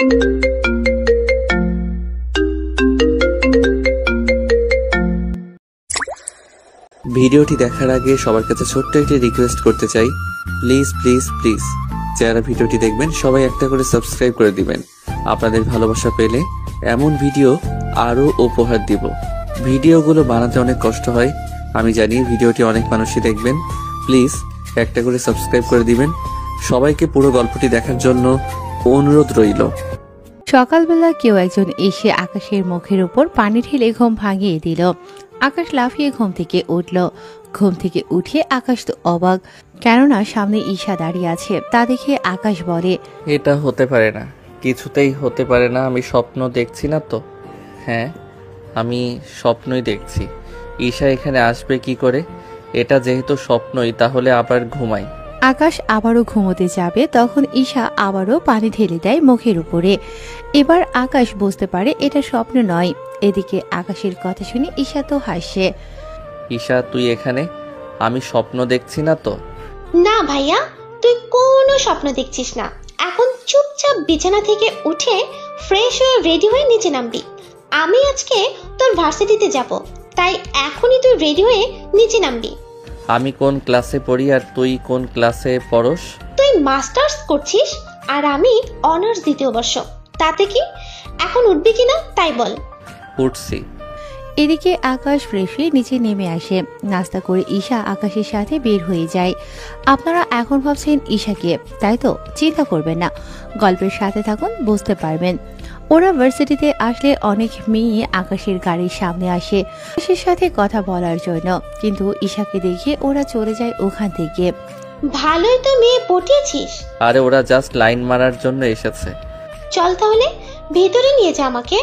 ভিডিওটি দেখার আগে সবার কাছে ছোট্ট একটি রিকোয়েস্ট করতে চাই, প্লিজ প্লিজ প্লিজ যারা ভিডিওটি দেখবেন সবাই একটা করে সাবস্ক্রাইব করে দিবেন। আপনাদের ভালোবাসা পেলে এমন ভিডিও আরও উপহার দিব। ভিডিওগুলো বানাতে অনেক কষ্ট হয়, আমি জানি। ভিডিওটি অনেক মানুষই দেখবেন, প্লিজ একটা করে সাবস্ক্রাইব করে দিবেন। সবাইকে পুরো গল্পটি দেখার জন্য অনুরোধ রইল। সকালবেলা কেউ একজন এসে আকাশের মুখের উপর পানি ঢেলে ঘুম ভাঙিয়ে দিল। আকাশ লাফিয়ে ঘুম থেকে উঠল। ঘুম থেকে উঠে আকাশ তো অবাক, কেননা সামনে ঈশা দাঁড়িয়ে আছে। তা দেখে আকাশ বলে, এটা হতে পারে না, কিছুতেই হতে পারে না। আমি স্বপ্ন দেখছি না তো? হ্যাঁ, আমি স্বপ্নই দেখছি। ঈশা এখানে আসবে কি করে? এটা যেহেতু স্বপ্নই, তাহলে আবার ঘুমাই। আকাশ আবারও ঘুমোতে যাবে, তখন ঈশা আবারও পানি ঢেলে দেয় মুখের উপরে। এবার আকাশ বুঝতে পারে এটা স্বপ্ন নয়। এদিকে আকাশের কথা শুনে ঈশা তো হাসে। ঈশা, তুই এখানে? আমি স্বপ্ন দেখছি না তো? না ভাইয়া, তুই কোনো স্বপ্ন দেখছিস না। এখন চুপচাপ বিছানা থেকে উঠে ফ্রেশ হয়ে রেডি হয়ে নিচে নামবি। আমি আজকে তোর ভার্সিটিতে যাব, তাই এখনই তুই রেডি হয়ে নিচে নামবি। আমি কোন ক্লাসে পড়ি আর তুই কোন ক্লাসে পড়স? তুই মাস্টার্স করছিস আর আমি অনার্স দ্বিতীয় বর্ষ। তাতে কি? এখন উঠবি কিনা তাই বল। উঠছি। এদিকে আকাশ ফ্রেশ হয়ে নিচে নেমে আসে। নাস্তা করে ঈশা আকাশের সাথে বের হয়ে যায়। আপনারা এখন ভাবছেন ঈশাকে, তাই তো? চিন্তা করবেন না, গল্পের সাথে থাকুন, বুঝতে পারবেন। ওরা ভার্সিটিতে আসলে অনেক মেয়ে আকাশের গাড়ির সামনে আসে আকাশের সাথে কথা বলার জন্য, কিন্তু ঈশাকে দেখে ওরা চলে যায় ওখান থেকে। ভালোই তো মেয়ে পটিয়েছিস। আরে ওরা জাস্ট লাইন মারার জন্য এসেছে। চল তাহলে ভেতরে নিয়ে যা আমাকে।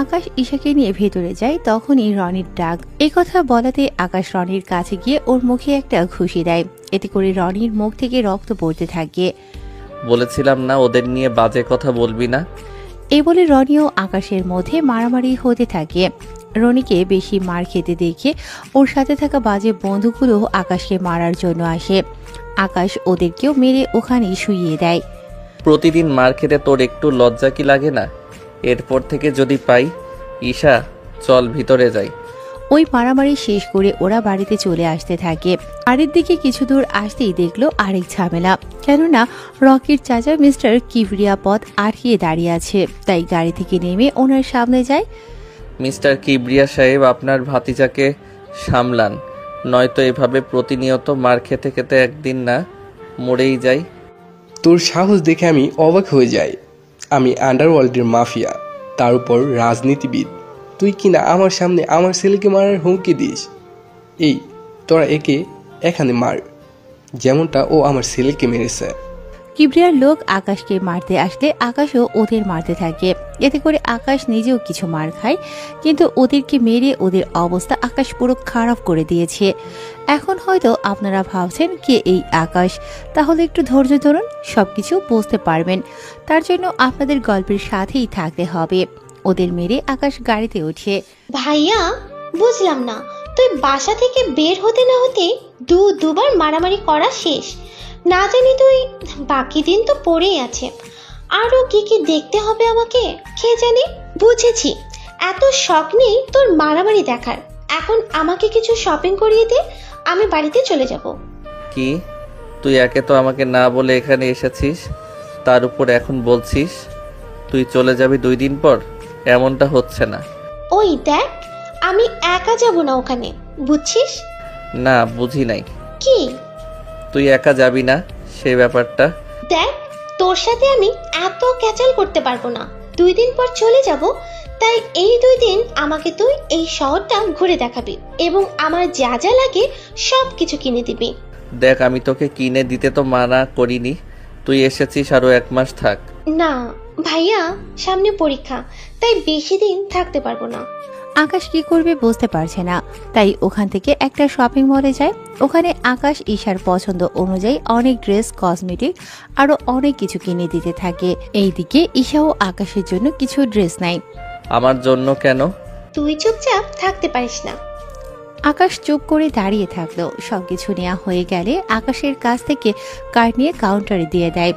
আকাশ ঈশাকে নিয়ে ভেতরে যায়, তখনই রনির ডাক। এই কথা বলাতে আকাশ রনির কাছে গিয়ে ওর মুখে একটা ঘুষি দেয়। এতে করে রনির মুখ থেকে রক্ত পড়তে থাকে। বলেছিলাম না ওদের নিয়ে বাজে কথা বলবি না? এই বলে রনি ও আকাশের মধ্যে মারামারি হতে থাকে। রনিকে বেশি মার খেতে দেখে ওর সাথে থাকা বাজে বন্ধুগুলো আকাশকে মারার জন্য আসে। আকাশ ওদেরকেও মেরে ওখানেই শুইয়ে দেয়। প্রতিদিন মার খেতে তোর একটু লজ্জা কি লাগে না? এরপর থেকে যদি পাই। ঈশা, চল ভিতরে যাই। ওই মারামারি শেষ করে ওরা বাড়িতে চলে আসতে থাকে। বাড়ির দিকে কিছু দূর আসতেই দেখলো আরেক ঝামেলা, কেননা রকির চাচা মিস্টার কিবরিয়া পথ আটকিয়ে দাঁড়িয়ে আছে। তাই গাড়ি থেকে নেমে ওনার সামনে যায়। মিস্টার কিবরিয়া সাহেব, আপনার ভাতিজাকে সামলান, নয়তো এভাবে প্রতিনিয়ত মার খেতে খেতে একদিন না মরেই যাই। তোর সাহস দেখে আমি অবাক হয়ে যাই। আমি আন্ডারওয়ার্ল্ডের মাফিয়া, তার উপর রাজনীতিবিদ। তুই কিনা আমার সামনে আমার ছেলেকে মারার হুমকি দিস। এই তোরা একে এখানে মার, যেমনটা ও আমার ছেলেকে মেরেছে। কিবরিয়ার লোক আকাশকে মারতে আসলে আকাশও ওদের মারতে থাকে। এতে করে আকাশ নিজেও কিছু মার খায়, কিন্তু ওদেরকে মেরে ওদের অবস্থা আকাশ পুরো খারাপ করে দিয়েছে। এখন হয়তো আপনারা ভাবছেন কে এই আকাশ, তাহলে একটু ধৈর্য ধরুন, সবকিছু বুঝতে পারবেন। তার জন্য আপনাদের গল্পের সাথেই থাকতে হবে। ওদের মেরে আকাশ গাড়িতে ওঠে। ভাইয়া, বুঝলাম না, তুই বাসা থেকে বের হতে না হতে দুবার মারামারি করা শেষ। না জানি তুই বাকি দিন তো পড়েই আছে, আরো কি কি দেখতে হবে আমাকে কে জানে। বুঝেছি, এত শখ নেই তোর মারামারি দেখার। এখন আমাকে কিছু শপিং করিয়ে দে, আমি বাড়িতে চলে যাব। কি? তুই একে তো আমাকে না বলে এখানে এসেছিস, তার উপর এখন বলছিস তুই চলে যাবি 2 দিন পর? এমনটা হচ্ছে না। ওই দেখ, আমি একা যাব না ওখানে, বুঝছিস? না, বুঝি নাই। কি? তুই একা যাবি না সেই ব্যাপারটা। দেখ, তোর সাথে আমি এত ক্যাচাল করতে পারবো না। 2 দিন পর চলে যাব, তাই এই 2 দিন আমাকে তুই এই শহরটা ঘুরে দেখাবি এবং আমার যা যা লাগে সব কিছু কিনে দিবি। দেখ, আমি তোকে কিনে দিতে তো মানা করিনি, তুই এসেছিস, আরো 1 মাস থাক। না ভাইয়া, সামনে পরীক্ষা, তাই বেশি দিন থাকতে পারবো না। আকাশ কি করবে বুঝতে পারছে না, তাই ওখান থেকে একটা শপিং মলে যায়। ওখানে আকাশ ঈশার পছন্দ অনুযায়ী অনেক ড্রেস, কসমেটিক আরো অনেক কিছু কিনে দিতে থাকে। এইদিকে ঈশাও আকাশের জন্য কিছু ড্রেস নেয়। আমার জন্য কেন? তুই চুপচাপ থাকতে পারিস না। আকাশ চুপ করে দাঁড়িয়ে থাকলো। সবকিছু নেওয়া হয়ে গেলে আকাশের কাছ থেকে কার্ড নিয়ে কাউন্টারে দিয়ে দেয়।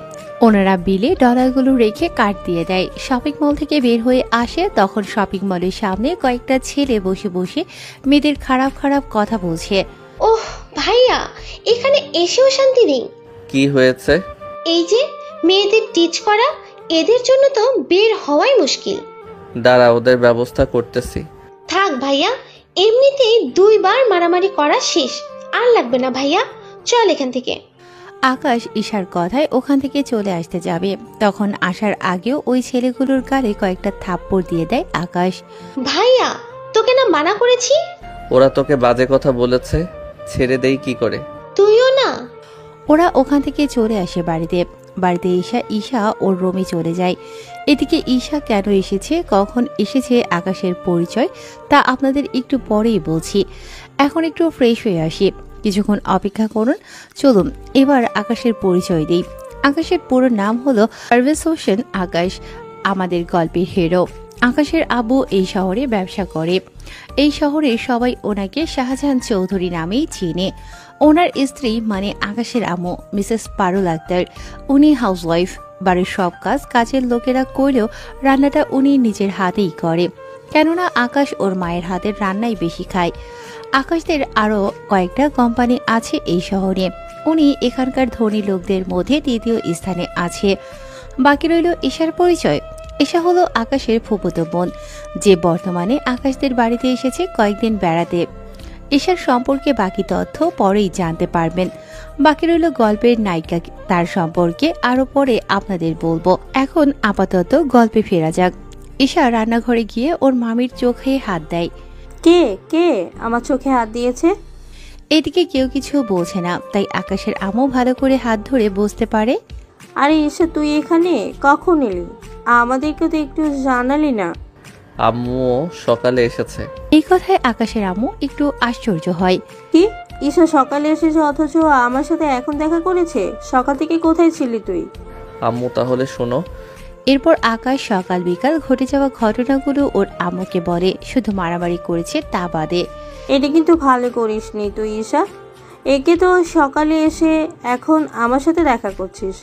ওনারা বিলে ডলারগুলো রেখে কার্ড দিয়ে দেয়। শপিং মল থেকে বের হয়ে আসে, তখন শপিং মলের সামনে কয়েকটা ছেলে বসে বসে মেয়েদের খারাপ খারাপ কথা বলছে। ওহ ভাইয়া, এখানে এসেও শান্তি নেই। কি হয়েছে? এই যে মেয়েদের টিচ করা, এদের জন্য তো বের হওয়াই মুশকিল। দাঁড়া, ওদের ব্যবস্থা করতেছি। থাক ভাইয়া, এমনিতেই 2 বার মারামারি করা শেষ, আর লাগবে না ভাইয়া, চল এখান থেকে। আকাশ ঈশার কথায় ওখান থেকে চলে আসতে যাবে, তখন আসার আগেও ওই ছেলেগুলোর গালে কয়েকটা থাপ্পড় দিয়ে দেয় আকাশ। ভাইয়া, তোকে না মানা করেছি? ওরা তোকে বাজে কথা বলেছে, ছেড়ে দেই কি করে? তুইও না। ওরা ওখান থেকে চলে আসে বাড়িতে। ঈশা ওর রুমে চলে যায়। এদিকে ঈশা কেন এসেছে, কখন এসেছে, আকাশের পরিচয় তা আপনাদের একটু পরেই বলছি। এখন একটু ফ্রেশ হয়ে আসি, কিছুক্ষণ অপেক্ষা করুন। চলুন এবার আকাশের পরিচয় দিই। আকাশের পুরো নাম হলো পারভেজ হোসেন আকাশ, আমাদের গল্পের হিরো। আকাশের আব্বু এই শহরে ব্যবসা করে। এই শহরে সবাই ওনাকে শাহজাহান চৌধুরী নামেই চিনে। ওনার স্ত্রী মানে আকাশের আম্মু মিসেস পারুল আক্তার, উনি হাউসওয়াইফ। বাড়ির সব কাজের লোকেরা করলেও রান্নাটা উনি নিজের হাতেই করে, কেননা আকাশ ওর মায়ের হাতের রান্নাই বেশি খায়। আকাশদের আরও কয়েকটা কোম্পানি আছে এই শহরে। উনি এখানকার ধনী লোকদের মধ্যে 3য় স্থানে আছে। বাকি রইল ঈশার পরিচয়। ঈশা হলো আকাশের ফুফুতো বোন, যে বর্তমানে আকাশদের বাড়িতে এসেছে কয়েকদিন বেড়াতে। ঈশার সম্পর্কে বাকি তথ্য পরেই জানতে পারবেন। বাকি রইল গল্পের নায়িকা, তার সম্পর্কে আরো পরে আপনাদের বলবো। এখন আপাতত গল্পে ফেরা যাক। ঈশা রান্নাঘরে গিয়ে ওর মামির চোখে হাত দেয়। কে কে আমার চোখে হাত দিয়েছে? এদিকে কেউ কিছু বলছে না, তাই আকাশের আম্মু ভালো করে হাত ধরে বসতে পারে। আরে এসে তুই এখানে কখন এলি? আমাদেরকে তো একটু জানালি না। আম্মুও সকালে এসেছে। এই কথায় আকাশের আম্মু একটু আশ্চর্য হয়। কি, ঈশা সকালে এসেছে অথচ আমার সাথে এখন দেখা করেছে? সকাল থেকে কোথায় ছিলি তুই? আম্মু তাহলে শোনো। এরপর আকাশ সকাল বিকাল ঘটে যাওয়া ঘটনাগুলো ওর আম্মুকে বলে, শুধু মারামারি করেছে তা বাদে। এটা কিন্তু ভালো করিসনি তুই ঈশা। একে তো সকালে এসে এখন আমার সাথে দেখা করছিস,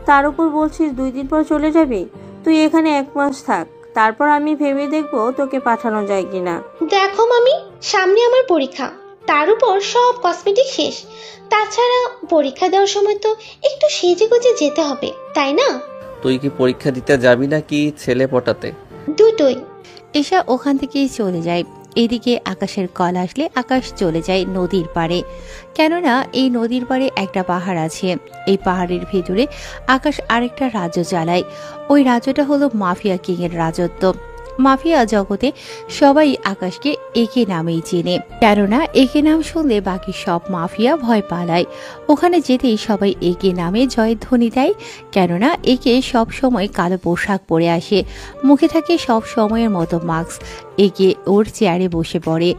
তার উপর বলছিস 2 দিন পর চলে যাবি। তুই এখানে 1 মাস থাক, তারপর আমি ভেবে দেখবো তোকে পাঠানো যায় কিনা। দেখো মামি, সামনে আমার পরীক্ষা, তার উপর সব কসমেটিক শেষ। তাছাড়া পরীক্ষা দেওয়ার সময় তো একটু সেজে গুজে যেতে হবে, তাই না? তুই কি পরীক্ষা দিতে যাবি নাকি ছেলে পটাতে? দুটোই। ঈশা ওখান থেকেই চলে যায়। এদিকে আকাশের কল আসলে আকাশ চলে যায় নদীর পাড়ে, কেননা এই নদীর পাড়ে একটা পাহাড় আছে। এই পাহাড়ের ভেতরে আকাশ আরেকটা রাজ্য চালায়। ওই রাজ্যটা হলো মাফিয়া কিং এর রাজত্ব। মাফিয়া জগতে সবাই আকাশকে একে নামেই চেনে, কেননা একে নাম শুনলে বাকি সব মাফিয়া ভয় পালায়। ওখানে যেতেই সবাই একে নামে জয়ধ্বনি দেয়, কেননা একে সব সময় কালো পোশাক পরে আসে, মুখে থাকে সব সময়ের মতো মাস্ক। একে ওর চেয়ারে বসে পড়ে।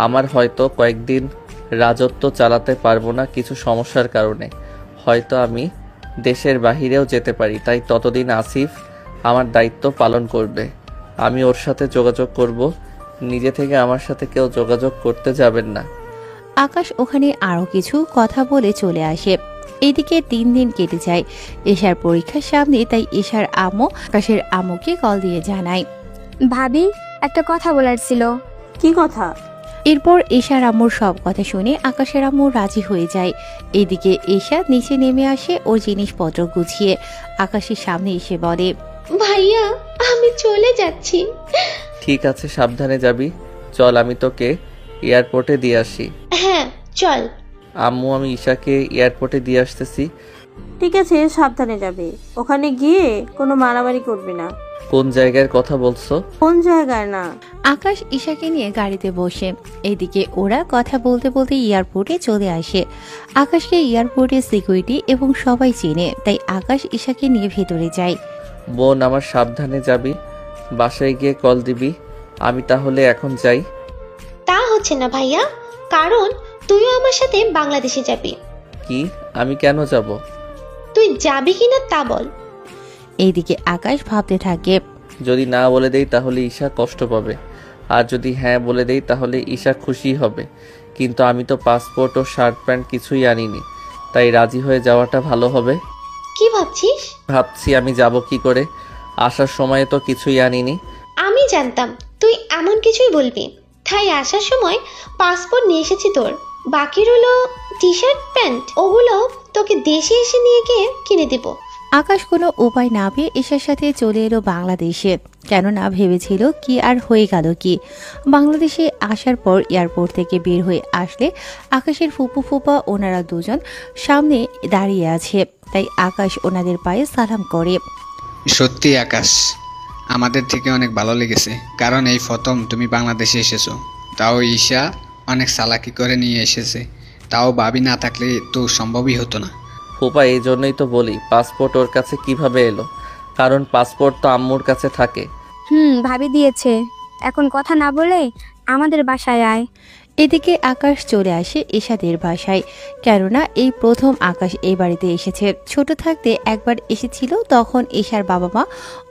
আমার হয়তো কয়েকদিন রাজত্ব চালাতে পারবো না কিছু সমস্যার কারণে, হয়তো আমি দেশের বাহিরেও যেতে পারি, তাই ততদিন আসিফ আমার দায়িত্ব পালন করবে। আমি ওর সাথে যোগাযোগ করব, নিজে থেকে আমার সাথে কেউ যোগাযোগ করতে যাবেন না। আকাশ ওখানে আরো কিছু কথা বলে চলে আসে। এদিকে 3 দিন কেটে যায়। ঈশার পরীক্ষার সামনে, তাই ঈশার আম্মু আকাশের আম্মুকে কল দিয়ে জানায়, ভাবি একটা কথা বলার ছিল। কি কথা? এরপর ঈশার আম্মুর সব কথা শুনে আকাশের আম্মু রাজি হয়ে যায়। এদিকে ঈশা নিচে নেমে আসে ওর জিনিসপত্র গুছিয়ে আকাশের সামনে এসে বলে, ভাইয়া, আমি চলে যাচ্ছি। ঠিক আছে, সাবধানে যাবি। চল আমি তোকে এয়ারপোর্টে দিয়ে আসি। হ্যাঁ চল। আম্মু, আমি ঈশাকে এয়ারপোর্টে দিয়ে আসতেছি। ঠিক আছে, সাবধানে যাবে। ওখানে গিয়ে কোনো মারামারি করবি না। কোন জায়গার কথা বলছো? কোন জায়গায় না। আকাশ ঈশাকে নিয়ে গাড়িতে বসে। এদিকে ওরা কথা বলতে বলতে এয়ারপোর্টে চলে আসে। আকাশকে এয়ারপোর্টে সিকিউরিটি এবং সবাই চেনে, তাই আকাশ ঈশাকে নিয়ে ভেতরে যায়। বোন আমার, সাবধানে যাবি, বাসায় গিয়ে কল দিবি। আমি তাহলে এখন যাই। তা হচ্ছে না ভাইয়া, কারণ তুইও আমার সাথে বাংলাদেশে যাবি। কি? আমি কেন যাব? তুই যাবি কিনা তা বল। এইদিকে আকাশ ভাবতে থাকে, যদি না বলে দেই তাহলে ঈশা কষ্ট পাবে, আর যদি হ্যাঁ বলে দেই তাহলে ঈশা খুশি হবে। কিন্তু আমি তো পাসপোর্ট ও শার্ট প্যান্ট কিছুই আনিনি, তাই রাজি হয়ে যাওয়াটা ভালো হবে। কি ভাবছিস? ভাবছি আমি যাব কি করে, আসার সময়ে তো কিছুই আনিনি। আমি জানতাম তুই এমন কিছুই বলবি, তাই আসার সময় পাসপোর্ট নিয়ে এসেছি তোর। বাকি রইলো টি শার্ট প্যান্ট, ওগুলো তোকে দেশে এসে নিয়ে গিয়ে কিনে দেবো। আকাশ কোনো উপায় না পেয়ে ঈশার সাথে চলে এলো বাংলাদেশে। কেননা ভেবেছিল কি আর হয়ে গেল কি, বাংলাদেশে আসার পর এয়ারপোর্ট থেকে বের হয়ে আসলে আকাশের ফুপু ফুপা ওনারা দুজন সামনে দাঁড়িয়ে আছে, তাই আকাশ ওনাদের পায়ে সালাম করে। সত্যি আকাশ, আমাদের থেকে অনেক ভালো লেগেছে, কারণ এই প্রথম তুমি বাংলাদেশে এসেছো, তাও ঈশা অনেক চালাকি করে নিয়ে এসেছে, তাও ভাবি না থাকলে তো সম্ভবই হতো না। ফুপা এই জন্যই তো বলি পাসপোর্ট ওর কাছে কিভাবে এলো, কারণ পাসপোর্ট তো আম্মুর কাছে থাকে। ভাবি দিয়েছে। এখন কথা না বলে আমাদের বাসায় আয়। এদিকে আকাশ চলে আসে ঈশাদের বাসায়, কেননা এই প্রথম আকাশ এই বাড়িতে এসেছে। ছোট থাকতে একবার এসেছিল, তখন ঈশার বাবা মা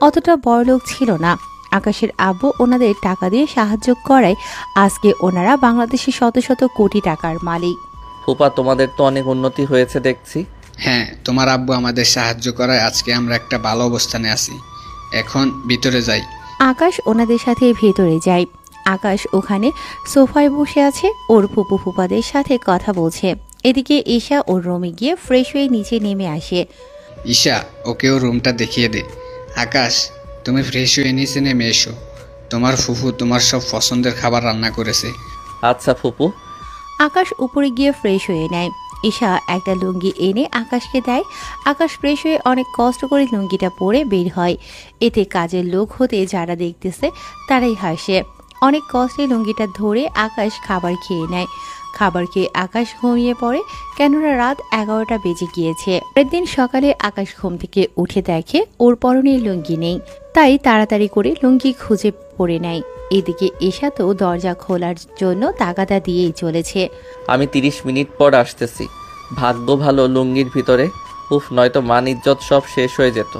অতটা বড়লোক ছিল না। আকাশের আব্বু ওনাদের টাকা দিয়ে সাহায্য করায় আজকে ওনারা বাংলাদেশে শত শত কোটি টাকার মালিক। ফুপা তোমাদের তো অনেক উন্নতি হয়েছে দেখছি। হ্যাঁ, তোমার আব্বু আমাদের সাহায্য করায় আজকে আমরা একটা ভালো অবস্থানে আছি। এখন ভিতরে যাই। আকাশ ওনাদের সাথে ভেতরে যায়। আকাশ ওখানে সোফায় বসে আছে, ওর ফুপু ফুপাদের সাথে কথা বলছে। এদিকে ঈশা ওর রুমে গিয়ে ফ্রেশ হয়ে নিচে নেমে আসে। ঈশা, ওকেও রুমটা দেখিয়ে দে। আকাশ, তুমি ফ্রেশ হয়ে নিচে নেমে এসো, তোমার ফুফু তোমার সব পছন্দের খাবার রান্না করেছে। আচ্ছা ফুপু। আকাশ উপরে গিয়ে ফ্রেশ হয়ে নেয়। ঈশা একটা লুঙ্গি এনে আকাশকে দেয়। আকাশ ফ্রেশ হয়ে অনেক কষ্ট করে লুঙ্গিটা পরে বের হয়। এতে কাজের লোক হতে যারা দেখতেছে তারাই হাসে। অনেক কষ্টে লুঙ্গিটা ধরে আকাশ খাবার খেয়ে নেয়। খাবার খেয়ে আকাশ ঘুমিয়ে পড়ে, কেননা রাত 11টা বেজে গিয়েছে। পরের দিন সকালে আকাশ ঘুম থেকে উঠে দেখে ওর পরনে লুঙ্গি নেই, তাই তাড়াতাড়ি করে লুঙ্গি খুঁজে পরে নেয়। এদিকে ঈশা তো দরজা খোলার জন্য তাগাদা দিয়েই চলেছে। আমি 30 মিনিট পর আসতেছি, ভাগ্য ভালো লুঙ্গির ভিতরে, উফ, নয়তো মান ইজ্জত সব শেষ হয়ে যেত।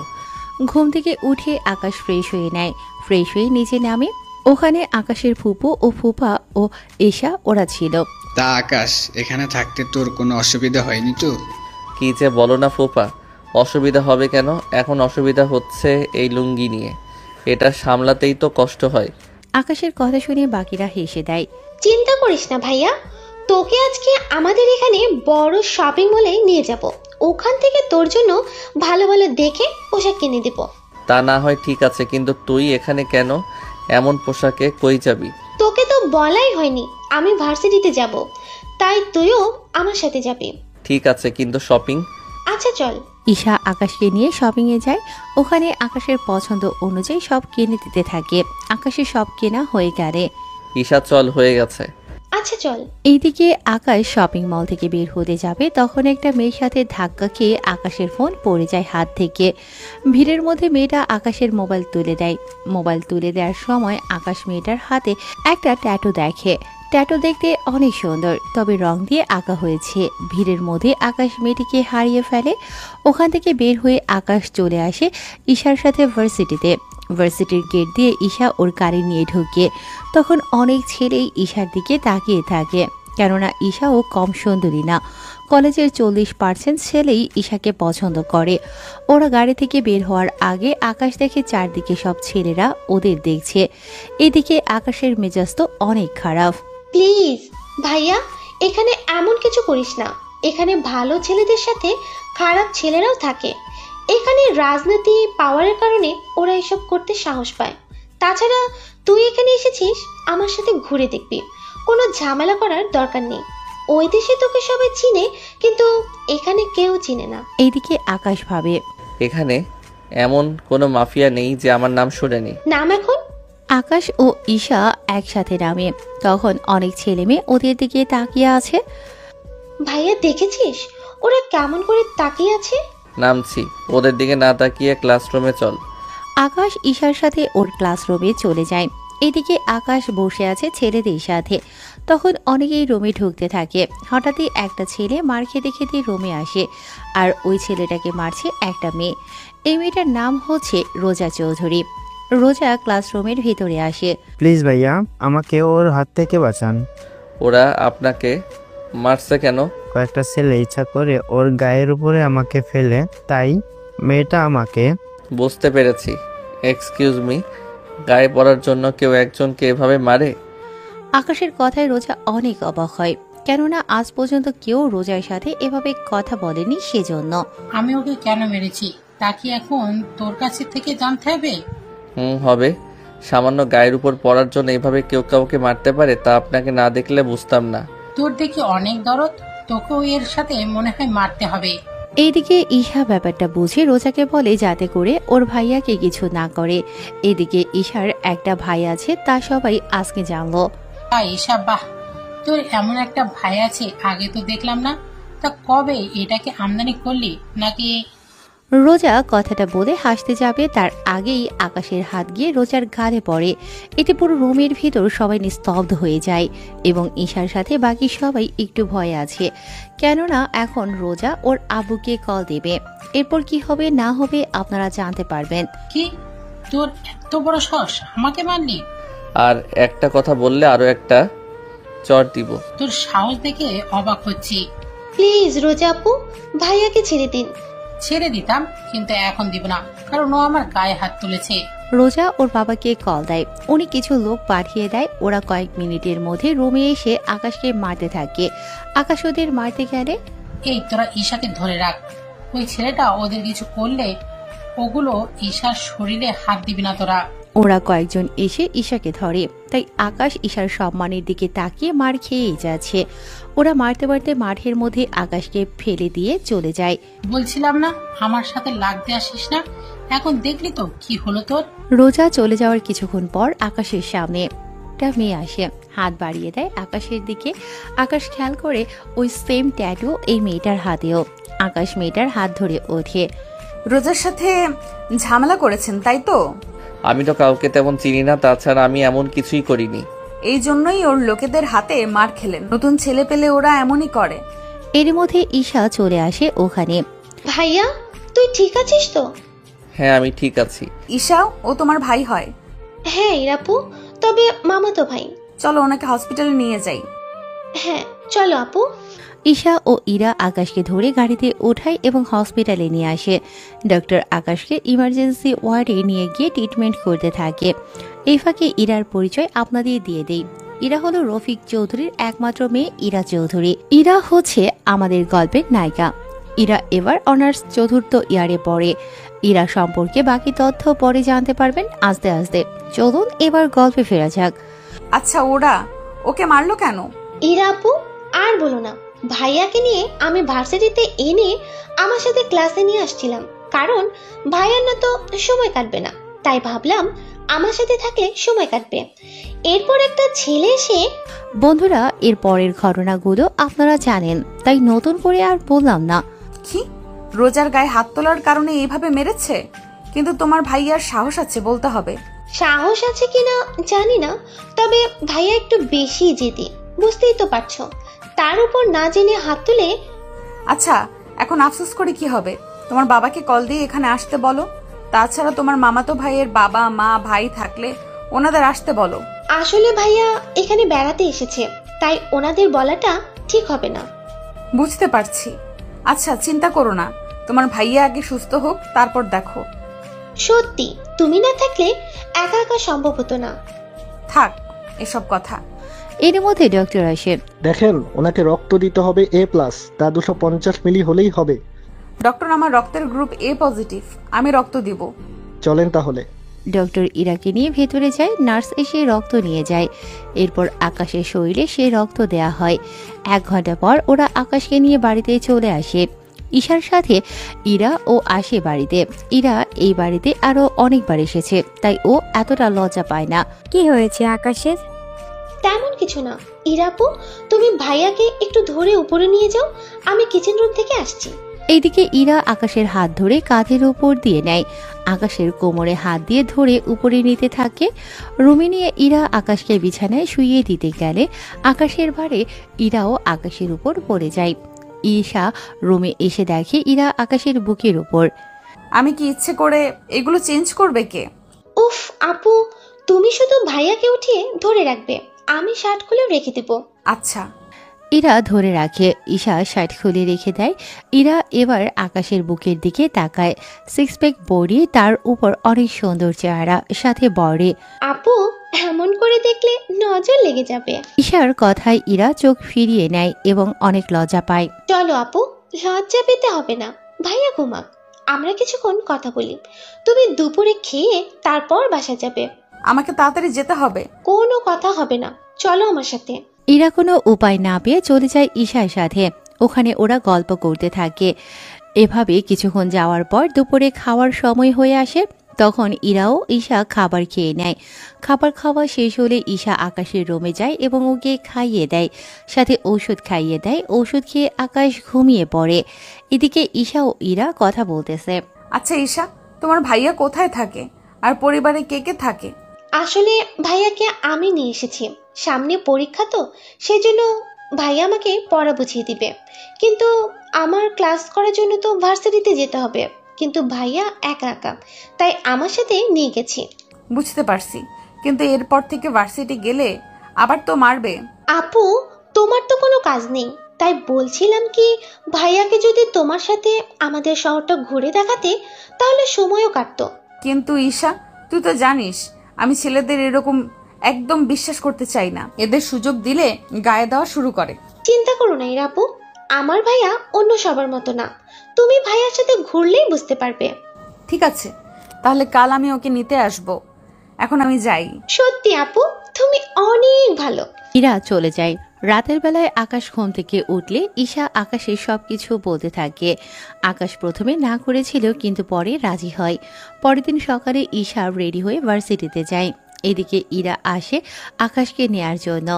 ঘুম থেকে উঠে আকাশ ফ্রেশ হয়ে নেয়। ফ্রেশ হয়ে নিচে নামে। ওখানে আকাশের ফুপু ও ফুপা ও ঈশা ওরা ছিল। তা আকাশ, এখানে থাকতে তোর কোনো অসুবিধা হয়নি তো? কি যে বলো না ফুপা, অসুবিধা হবে কেন? এখন অসুবিধা হচ্ছে এই লুঙ্গি নিয়ে, এটা সামলাতেই তো কষ্ট হয়। আকাশের কথা শুনে বাকিরা হেসে দেয়। চিন্তা করিস না ভাইয়া, তোকে আজকে আমাদের এখানে বড় শপিং মলে নিয়ে যাব। ওখান থেকে তোর জন্য ভালো ভালো দেখে পোশাক কিনে দেব। তা না হয় ঠিক আছে, কিন্তু তুই এখানে কেন? এমন পোশাকে কই যাবি? তোকে তো বলাই হয়নি আমি ভার্সিটিতে যাব, তাই তুইও আমার সাথে যাবি। ঠিক আছে, কিন্তু শপিং? আচ্ছা চল। ঈশা আকাশকে নিয়ে শপিংয়ে যায়। ওখানে আকাশের পছন্দ অনুযায়ী সব কিনে দিতে থাকে। আকাশের সব কেনা হয়ে গেলে ঈশা চল, হয়ে গেছে। আচ্ছা চল। এইদিকে আকাশ শপিং মল থেকে বের হতে যাবে, তখন একটা মেয়ের সাথে ধাক্কা খেয়ে আকাশের ফোন পড়ে যায় হাত থেকে। ভিড়ের মধ্যে মেয়েটা আকাশের মোবাইল তুলে দেয়। মোবাইল তুলে দেওয়ার সময় আকাশ মেয়েটার হাতে একটা ট্যাটু দেখে। ট্যাটু দেখতে অনেক সুন্দর, তবে রং দিয়ে আঁকা হয়েছে। ভিড়ের মধ্যে আকাশ মেয়েটিকে হারিয়ে ফেলে। ওখান থেকে বের হয়ে আকাশ চলে আসে ঈশার সাথে ভার্সিটিতে। ভার্সিটির গেট দিয়ে ঈশা ওর গাড়ি নিয়ে ঢুকে। তখন অনেক ছেলেই ঈশার দিকে তাকিয়ে থাকে, কেননা ঈশাও কম সুন্দরী না। কলেজের 40% ছেলেই ঈশাকে পছন্দ করে। ওরা গাড়ি থেকে বের হওয়ার আগে আকাশ দেখে চারদিকে সব ছেলেরা ওদের দেখছে। এদিকে আকাশের মেজাজ তো অনেক খারাপ। প্লিজ ভাইয়া, এখানে এমন কিছু করিস না। এখানে ভালো ছেলেদের সাথে খারাপ ছেলেরাও থাকে। এখানে রাজনীতি পাওয়ারের কারণে ওরা এসব করতে সাহস পায়। তাছাড়া তুই এখানে এসেছিস আমার সাথে ঘুরে দেখবি, কোনো ঝামেলা করার দরকার নেই। ওই দেশে তোকে সবাই চিনে, কিন্তু এখানে কেউ চিনে না। এইদিকে আকাশ ভাবে, এখানে এমন কোনো মাফিয়া নেই যে আমার নাম শুনেনি। নাম এখন? আকাশ ও ঈশা একসাথে নামে। তখন অনেক ছেলে মেয়ে ওদের দিকে তাকিয়ে আছে। ভাইয়া দেখেছিস ওরা কেমন করে তাকিয়ে আছে? নামছি, ওদের দিকে না তাকিয়ে ক্লাসরুমে চল। আকাশ ঈশার সাথে ওর ক্লাসরুমে চলে যায়। এদিকে আকাশ বসে আছে ছেলেদের সাথে। তখন অনেকেই রুমে ঢুকতে থাকে। হঠাৎই একটা ছেলে মার খেতে খেতে রুমে আসে, আর ওই ছেলেটাকে মারছে একটা মেয়ে। এই মেয়েটার নাম হচ্ছে রোজা চৌধুরী। রোজা ক্লাসরুমের ভিতরে আসে। প্লিজ ভাইয়া, আমাকে ওর হাত থেকে বাঁচান। ওরা আপনাকে মারছে কেন? কয়েকটা ছেলে ইচ্ছা করে ওর গায়ের উপরে আমাকে ফেলে, তাই মেয়েটা আমাকে। বুঝতে পেরেছি। এক্সকিউজ মি, গায়ে পড়ার জন্য কেউ একজনকে এভাবে মারে? আকাশের কথায় রোজা অনেক অবাক হয়, কেননা আজ পর্যন্ত কেউ রোজার সাথে এভাবে কথা বলেনি, সেজন্য। আমি ওকে কেন মেরেছি তা কি এখন তোর কাছে থেকে জানতে হবে? হবে। সামান্য গায়ের উপর পড়ার জন্য এভাবে কেউ কাউকে মারতে পারে তা আপনাকে না দেখলে বুঝতাম না। তোর দেখি অনেক দরদ, তোকেও এর সাথে মনে হয় মারতে হবে। এইদিকে ঈশা ব্যাপারটা বুঝে রোজাকে বলে যাতে করে ওর ভাইয়াকে কিছু না করে। এদিকে ঈশার একটা ভাই আছে, তা সবাই আজকে জানলো। ঈশা, বাহ, তোর এমন একটা ভাই আছে, আগে তো দেখলাম না। তা কবে এটাকে আমদানি করলি নাকি? রোজা কথাটা বলে হাসতে যাবে, তার আগেই আকাশের হাত গিয়ে রোজার গালে পড়ে। এতে পুরো রুমের ভিতর সবাই নিস্তব্ধ হয়ে যায় এবং ঈশার সাথে বাকি সবাই একটু ভয়ে আছে, কেননা এখন রোজা ওর আব্বুকে কল দেবে। এরপর কি হবে না হবে আপনারা জানতে পারবেন। কি, তোর এত বড় সাহস, আমাকে মারলি? আর একটা কথা বললে আরো একটা চড় দিব। তোর সাহস দেখে অবাক হচ্ছি। প্লিজ রোজা আপু, ভাইয়াকে ছেড়ে দিন। ছেড়ে দিতাম, কিন্তু এখন দিব না, কারণ ও আমার গায়ে হাত তুলেছে। রোজা ওর বাবাকে কল দেয়, উনি কিছু লোক পাঠিয়ে দেয়। ওরা কয়েক মিনিটের মধ্যে রুমে এসে আকাশকে মারতে থাকে। আকাশ ওদের মারতে গেলে, এই তোরা ঈশাকে ধরে রাখ, ওই ছেলেটা ওদের কিছু করলে ওগুলো ঈশার শরীরে হাত দিবি না তোরা। ওরা কয়েকজন এসে ঈশাকে ধরে, তাই আকাশ ঈশার সম্মানের দিকে তাকিয়ে মার খেয়েই যাচ্ছে। ওরা মারতে মারতে মাঠের মধ্যে আকাশকে ফেলে দিয়ে চলে যায়। বলছিলাম না আমার সাথে লাগতে আসিস না, এখন দেখলি তো কি হলো তোর। রোজা চলে যাওয়ার কিছুক্ষণ পর আকাশের সামনে একটা মেয়ে আসে, হাত বাড়িয়ে দেয় আকাশের দিকে। আকাশ খেয়াল করে ওই সেম ট্যাটু এই মেয়েটার হাতেও। আকাশ মেয়েটার হাত ধরে ওঠে। রোজার সাথে ঝামেলা করেছেন তাই তো? আমি তো কাউকে তেমন চিনি না, তাছাড়া আমি এমন কিছুই করিনি। এই জন্যই ওর লোকেদের হাতে মার খেলেন। নতুন ছেলে পেলে ওরা এমনই করে। এর মধ্যে ঈশা চলে আসে ওখানে। ভাইয়া, তুই ঠিক আছিস তো? হ্যাঁ, আমি ঠিক আছি। ঈশা, ও তোমার ভাই হয়? হ্যাঁ ইরাপু, তবে মামাতো ভাই। চলো ওনাকে হসপিটালে নিয়ে যাই। হ্যাঁ চলো আপু। ঈশা ও ইরা আকাশকে ধরে গাড়িতে ওঠায় এবং হসপিটালে নিয়ে আসে। ডক্টর আকাশকে ইমার্জেন্সি ওয়ার্ডে নিয়ে গিয়ে ট্রিটমেন্ট করতে থাকে। এই ফাঁকে ইরার পরিচয় আপনাদের দিয়ে দেই। ইরা হলো রফিক চৌধুরীর একমাত্র মেয়ে ইরা চৌধুরী। ইরা হচ্ছে আমাদের গল্পের নায়িকা। ইরা এবার অনার্স চতুর্থ ইয়ারে পড়ে। ইরা সম্পর্কে বাকি তথ্য পরে জানতে পারবেন আস্তে আস্তে। চলুন এবার গল্পে ফেরা যাক। আচ্ছা, ওরা ওকে মারলো কেন? ইরা আপু, আর বলো না, ভাইয়াকে নিয়ে আমি ভার্সিটিতে এনে আমার সাথে ক্লাসে নিয়ে আসছিলাম, কারণ ভাইয়ার না তো সময় কাটবে না, তাই ভাবলাম আমার সাথে থাকলে সময় কাটবে। এরপর একটা ছেলে এসে। বন্ধুরা, এর পরের ঘটনাগুলো আপনারা জানেন, তাই নতুন করে আর বললাম না। কি, রোজার গায়ে হাত তোলার কারণে এইভাবে মেরেছে? কিন্তু তোমার ভাইয়ার সাহস আছে বলতে হবে। সাহস আছে কিনা জানি না, তবে ভাইয়া একটু বেশি জেদি, বুঝতেই তো পারছো। তার উপর না জেনে হাত তুলে। আচ্ছা, এখন আফসোস করে কি হবে? তোমার বাবাকে কল দিয়ে এখানে আসতে বলো। তাছাড়া তোমার মামাতো ভাইয়ের বাবা মা ভাই থাকলে ওনাদের আসতে বলো। আসলে ভাইয়া এখানে বেড়াতে এসেছে, তাই ওনাদের বলাটা ঠিক হবে না। বুঝতে পারছি। আচ্ছা, চিন্তা করো না, তোমার ভাইয়া আগে সুস্থ হোক, তারপর দেখো। সত্যি তুমি না থাকলে একা একা সম্ভব হতো না। থাক এসব কথা। এর মধ্যে ডক্টর আসে। দেখেন, ওনাকে রক্ত দিতে হবে A+, তা 250 মিলি হলেই হবে। ডক্টর, আমার রক্তের গ্রুপ A পজিটিভ, আমি রক্ত দিব। চলেন তাহলে। ডক্টর ইরাকে নিয়ে ভেতরে যায়। নার্স এসে রক্ত নিয়ে যায়। এরপর আকাশের শরীরে সে রক্ত দেয়া হয়। 1 ঘন্টা পর ওরা আকাশকে নিয়ে বাড়িতে চলে আসে। ঈশার সাথে ইরা ও আসে বাড়িতে। ইরা এই বাড়িতে আরো অনেকবার এসেছে, তাই ও এতটা লজ্জা পায় না। কি হয়েছে আকাশের? তেমন কিছু না। ইরাপু, তুমি ভাইয়াকে একটু ধরে উপরে নিয়ে যাও, আমি কিচেন রুম থেকে আসছি। এইদিকে ইরা আকাশের হাত ধরে কাঁধের উপর দিয়ে নেয়। আকাশের কোমরে হাত দিয়ে ধরে উপরে নিতে থাকে। রুমে নিয়ে ইরা আকাশকে বিছানায় শুইয়ে দিতে গেলে আকাশের ভারে ইরাও আকাশের উপর পড়ে যায়। ঈশা রুমে এসে দেখে ইরা আকাশের বুকের উপর। আমি কি ইচ্ছে করে এগুলো চেঞ্জ করবে কে? উফ আপু, তুমি শুধু ভাইয়াকে উঠিয়ে ধরে রাখবে, আমি শার্ট খুলে রেখে দেব। আচ্ছা। ইরা ধরে রাখে, ঈশা শার্ট খুলে রেখে দেয়। ইরা এবার আকাশের বুকের দিকে তাকায়। সিক্স প্যাক বডি, তার উপর অনেক সুন্দর চেহারা, সাথে বড়ে। আপু এমন করে দেখলে নজর লেগে যাবে। ঈশার কথায় ইরা চোখ ফিরিয়ে নেয় এবং অনেক লজ্জা পায়। চলো আপু, লজ্জা পেতে হবে না, ভাইয়া ঘুমাক, আমরা কিছুক্ষণ কথা বলি। তুমি দুপুরে খেয়ে তারপর বাসা যাবে। আমাকে তাড়াতাড়ি যেতে হবে। কোনো কথা হবে না, চলো আমার সাথে। ইরা কোনো উপায় না পেয়ে চলে যায় ঈশার সাথে। ওখানে ওরা গল্প করতে থাকে। এভাবে কিছুক্ষণ যাওয়ার পর দুপুরে খাওয়ার সময় হয়ে আসে। তখন ইরাও ঈশা খাবার খেয়ে নেয়। খাবার খাওয়া শেষ হলে ঈশা আকাশের রুমে যায় এবং ওকে খাইয়ে দেয়, সাথে ঔষধ খাইয়ে দেয়। ঔষধ খেয়ে আকাশ ঘুমিয়ে পড়ে। এদিকে ঈশা ও ইরা কথা বলতেছে। আচ্ছা ঈশা, তোমার ভাইয়া কোথায় থাকে আর পরিবারে কে কে থাকে? আসলে ভাইয়াকে আমি নিয়ে এসেছি, সামনে পরীক্ষা তো, সেজন্য ভাইয়া আমাকে পড়া বুঝিয়ে দিবে। কিন্তু আমার ক্লাস করার জন্য তো ভার্সিটিতে যেতে হবে, কিন্তু ভাইয়া একা একা, তাই আমার সাথে নিয়ে গেছি। বুঝতে পারছি, কিন্তু এরপর থেকে ভার্সিটি গেলে আবার তো মারবে। আপু তোমার তো কোনো কাজ নেই, তাই বলছিলাম কি ভাইয়াকে যদি তোমার সাথে আমাদের শহরটা ঘুরে দেখাতে, তাহলে সময়ও কাটতো। কিন্তু ঈশা, তুই তো জানিস আমি ছেলেদের এরকম একদম বিশ্বাস করতে চাই না। এদের সুযোগ দিলে গায়ে দেওয়া শুরু করে। চিন্তা করো না ইরা আপু, আমার ভাইয়া অন্য সবার মতো না, তুমি ভাইয়ার সাথে ঘুরলেই বুঝতে পারবে। ঠিক আছে, তাহলে কাল আমি ওকে নিতে আসব। এখন আমি যাই। সত্যি আপু, তুমি অনেক ভালো। ইরা চলে যায়। রাতের বেলায় আকাশ ঘুম থেকে উঠলে ঈশা আকাশের সবকিছু বলতে থাকে। আকাশ প্রথমে না করেছিল, কিন্তু পরে রাজি হয়। পরের দিন সকালে ঈশা রেডি হয়ে ভার্সিটিতে যায়। এদিকে ইরা আসে আকাশকে নেয়ার জন্য।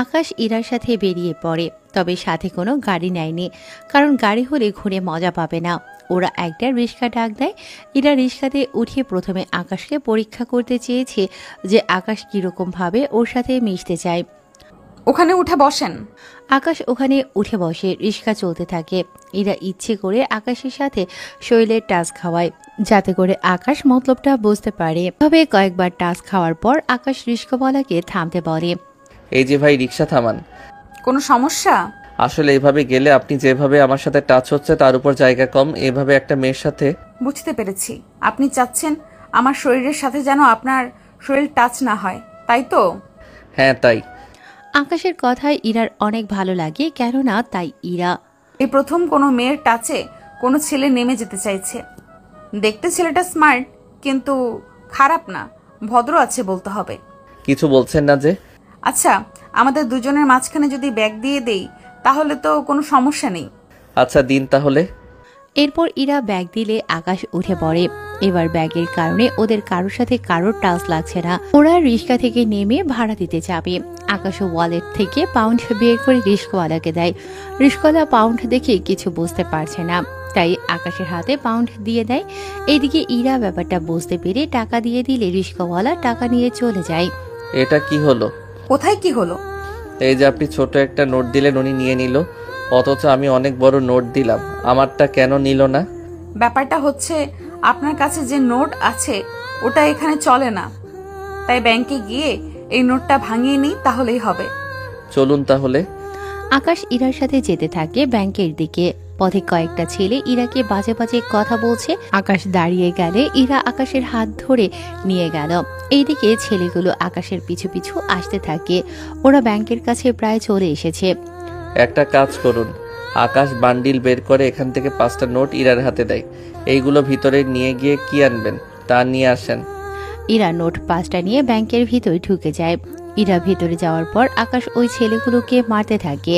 আকাশ ইরার সাথে বেরিয়ে পড়ে, তবে সাথে কোনো গাড়ি নেয়নি, কারণ গাড়ি হলে ঘুরে মজা পাবে না। ওরা একটা রিক্সা ডাক দেয়। ইরা রিক্সাতে উঠে প্রথমে আকাশকে পরীক্ষা করতে চেয়েছে যে আকাশ কিরকম ভাবে ওর সাথে মিশতে চায়। ওখানে উঠে বসেন। আকাশ ওখানে উঠে বসে। রিক্সা চলতে থাকে। ইরা ইচ্ছে করে আকাশের সাথে শরীরের টাচ খাওয়ায়, যাতে করে আকাশ মতলবটা বুঝতে পারে। তবে কয়েকবার টাচ খাওয়ার পর আকাশ রিক্সাওয়ালাকে থামতে বলে। এই যে ভাই, রিক্সা থামান। কোনো সমস্যা? আসলে এভাবে গেলে আপনি যেভাবে আমার সাথে টাচ হচ্ছে তার উপর জায়গা কম, এভাবে একটা মেয়ের সাথে। বুঝতে পেরেছি, আপনি চাচ্ছেন আমার শরীরের সাথে যেন আপনার শরীর টাচ না হয়, তাই তো? হ্যাঁ তাই। আকাশের কথায় ইরার অনেক ভালো লাগে, কেননা তাই ইরা এই প্রথম কোনো মেয়ের টাচে কোনো ছেলে নেমে যেতে চাইছে। দেখতে ছেলেটা স্মার্ট, কিন্তু খারাপ না, ভদ্র আছে বলতে হবে। কিছু বলছেন না যে? আচ্ছা, আমাদের দুজনের মাঝখানে যদি ব্যাগ দিয়ে দেই তাহলে তো কোনো সমস্যা নেই। আচ্ছা দিন তাহলে। এরপর ইরা ব্যাগ দিলে আকাশ উঠে পড়ে। এবার ব্যাগের কারণে ওদের কারোর সাথে কারোর টাচ লাগছে না। ওরা রিক্সা থেকে নেমে ভাড়া দিতে যাবে। আকাশ ওয়ালেট থেকে পাউন্ড বের করে রিক্সাওয়ালাকে দেয়। রিক্সাওয়ালা পাউন্ড দেখে কিছু বুঝতে পারছে না, তাই আকাশের হাতে পাউন্ড দিয়ে দেয়। এইদিকে ইরা ব্যাপারটা বুঝতে পেরে টাকা দিয়ে দিলে রিক্সাওয়ালা টাকা নিয়ে চলে যায়। এটা কি হলো? কোথায় কি হলো? এই যে আপনি ছোট একটা নোট দিলেন, উনি নিয়ে নিল, অথচ আমি অনেক বড় নোট দিলাম, আমারটা কেন নিল না? ব্যাপারটা হচ্ছে আপনার কাছে যে নোট আছে ওটা এখানে চলে না, তাই ব্যাংকে গিয়ে এই নোটটা ভাঙিয়ে নিই, তাহলেই হবে। চলুন তাহলে। আকাশ ইরার সাথে যেতে থাকে ব্যাংকের দিকে। পথে কয়েকটা ছেলে ইরাকে বাজে বাজে কথা বলছে। আকাশ দাঁড়িয়ে গেলে ইরা আকাশের হাত ধরে নিয়ে গেল। এইদিকে ছেলেগুলো আকাশের পিছু পিছু আসতে থাকে। ওরা ব্যাংকের কাছে প্রায় চলে এসেছে। একটা কাজ করুন, আকাশ বান্ডিল বের করে এখান থেকে 5টা নোট ইরার হাতে দেয়। এইগুলো ভিতরে নিয়ে গিয়ে কি আনবেন তা নিয়ে আসেন। ইরা নোট 5টা নিয়ে ব্যাংকের ভিতরে ঢুকে যায়। ইরা ভিতরে যাওয়ার পর আকাশ ওই ছেলেগুলোকে মারতে থাকে।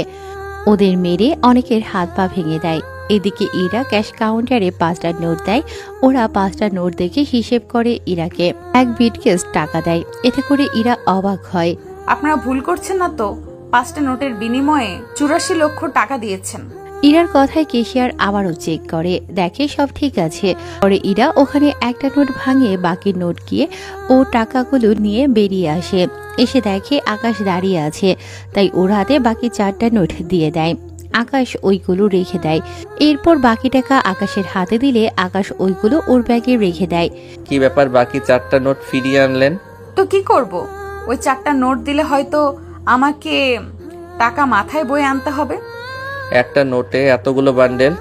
ওদের মেরে অনেকের হাত পা ভেঙে দেয়। এদিকে ইরা ক্যাশ কাউন্টারে 5টা নোট দেয়। ওরা 5টা নোট দেখে হিসেব করে ইরাকে এক বিটকেস টাকা দেয়। এতে করে ইরা অবাক হয়। আপনারা ভুল করছেন না তো? 5টা নোটের বিনিময়ে 84 লক্ষ টাকা দিয়েছেন। ইরার কথায় কেশিয়ার আবারও চেক করে, দেখে সব ঠিক আছে। পরে ইরা ওখানে একটা নোট ভাঙিয়ে বাকি নোট গিয়ে ও টাকাগুলো নিয়ে বেরিয়ে আসে। এসে দেখে আকাশ দাঁড়িয়ে আছে, তাই ওর হাতে বাকি 4টা নোট দিয়ে দেয়। আকাশ ওইগুলো রেখে দেয়। এরপর বাকি টাকা আকাশের হাতে দিলে আকাশ ওইগুলো ওর ব্যাগে রেখে দেয়। কি ব্যাপার, বাকি 4টা নোট ফিরিয়ে আনলেন? তো কি করব? ওই 4টা নোট দিলে হয়তো আমাকে টাকা মাথায় বয়ে আনতে হবে। একটা নোটে এতগুলো বান্ডেল?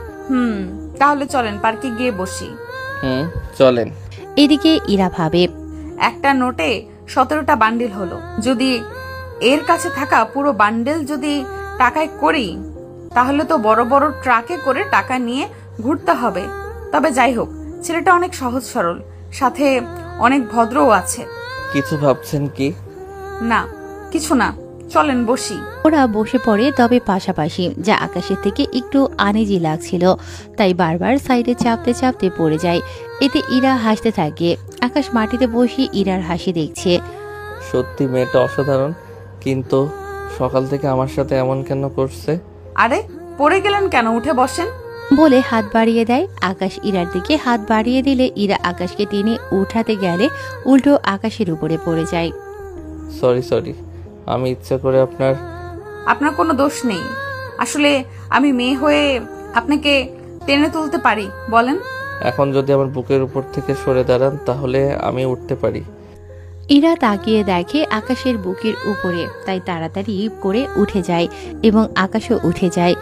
তাহলে চলেন পার্কে গিয়ে বসি। চলেন। এদিকে ইরা ভাবে, একটা নোটে 17টা বান্ডিল হলো, যদি এর কাছে থাকা পুরো বান্ডেল যদি টাকায় করি তাহলে তো বড় বড় ট্রাকে করে টাকা নিয়ে ঘুরতে হবে। তবে যাই হোক, ছেলেটা অনেক সহজ সরল, সাথে অনেক ভদ্রও আছে। কিছু ভাবছেন কি? না, কিছু না, চলেন বসি। ওরা বসে পড়ে, তবে পাশাপাশি, যা আকাশের থেকে একটু আনইজি লাগছিল, তাই বারবার সাইডে চাপতে চাপতে পড়ে যায়। এতে ইরা হাসতে থাকে। আকাশ মাটিতে বসে ইরার হাসি দেখছে। সত্যি মেয়েটা অসাধারণ, কিন্তু সকাল থেকে আমার সাথে এমন কেন করছে? আরে পড়ে গেলেন কেন, উঠে বসেন বলে হাত বাড়িয়ে দেয়। আকাশ ইরার দিকে হাত বাড়িয়ে দিলে ইরা আকাশকে টেনে উঠাতে গেলে উল্টো আকাশের উপরে পড়ে যায়। সরি, আমি ইচ্ছা করে আপনার কোনো দোষ নেই। আসলে আমি মেয়ে হয়ে আপনাকে টেনে তুলতে পারি। বলেন। এখন যদি আমার বুকের উপর থেকে সরে দাঁড়ান তাহলে আমি উঠতে পারি। ইরা তাকিয়ে দেখে আকাশের বুকের উপরে, তাই তাড়াতাড়ি করে উঠে যায় এবং আকাশও উঠে যায়।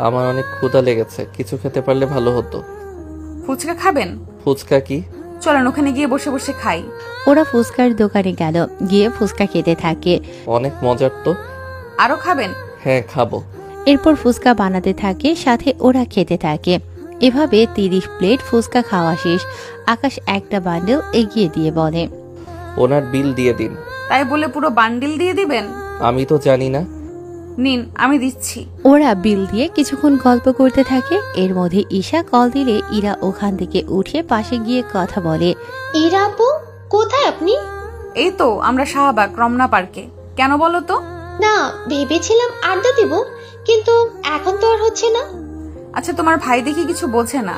আমার অনেক ক্ষুধা লেগেছে, কিছু খেতে পারলে ভালো হতো। ফুচকা খাবেন? ফুচকা কি? চলেন ওখানে গিয়ে বসে বসে খাই। ওরা ফুচকার দোকানে গেল, গিয়ে ফুচকা খেতে থাকে। অনেক মজার তো। আরো খাবেন? হ্যাঁ, খাবো। এরপর ফুচকা বানাতে থাকে, সাথে ওরা খেতে থাকে। এভাবে 30 প্লেট ফুচকা খাওয়া শেষ। আকাশ একটা বান্ডেল এগিয়ে দিয়ে বলে, ওনার বিল দিয়ে দিন। তাই বলে পুরো বান্ডিল দিয়ে দিবেন? আমি তো জানি না। নিন, আমি দিচ্ছি। ওরা বিল দিয়ে কিছুক্ষণ গল্প করতে থাকে। এর মধ্যে ঈশা কল দিলে ইরা ওখান থেকে উঠে পাশে গিয়ে কথা বলে। ইরা আপু, কোথায় আপনি? এই তো আমরা শাহবাগ রমনা পার্কে। কেন বলো তো? না, ভেবেছিলাম আড্ডা দিব, কিন্তু এখন তো আর হচ্ছে না। আচ্ছা, তোমার ভাই দেখি কিছু বোঝে না,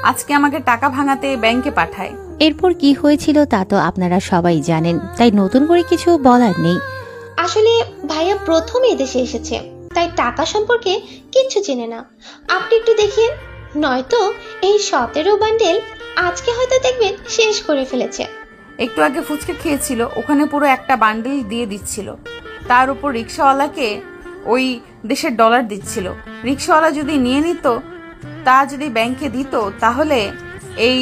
আজকে আমাকে টাকা ভাঙাতে ব্যাংকে পাঠায়। এরপর কি হয়েছিল তা তো আপনারা সবাই জানেন, তাই নতুন করে কিছু বলার নেই। আসলে ভাইয়া প্রথম এদেশে এসেছে, তাই টাকা সম্পর্কে কিচ্ছু চেনে না। আপনি একটু দেখিয়েন, নয়তো এই 17 বান্ডেল আজকে হয়তো দেখবেন শেষ করে ফেলেছে। একটু আগে ফুচকা খেয়েছিল, ওখানে পুরো একটা বান্ডেল দিয়ে দিচ্ছিল। তার উপর রিক্সাওয়ালাকে ওই দেশের ডলার দিচ্ছিল। রিক্সাওয়ালা যদি নিয়ে নিত, তা যদি ব্যাংকে দিত, তাহলে এই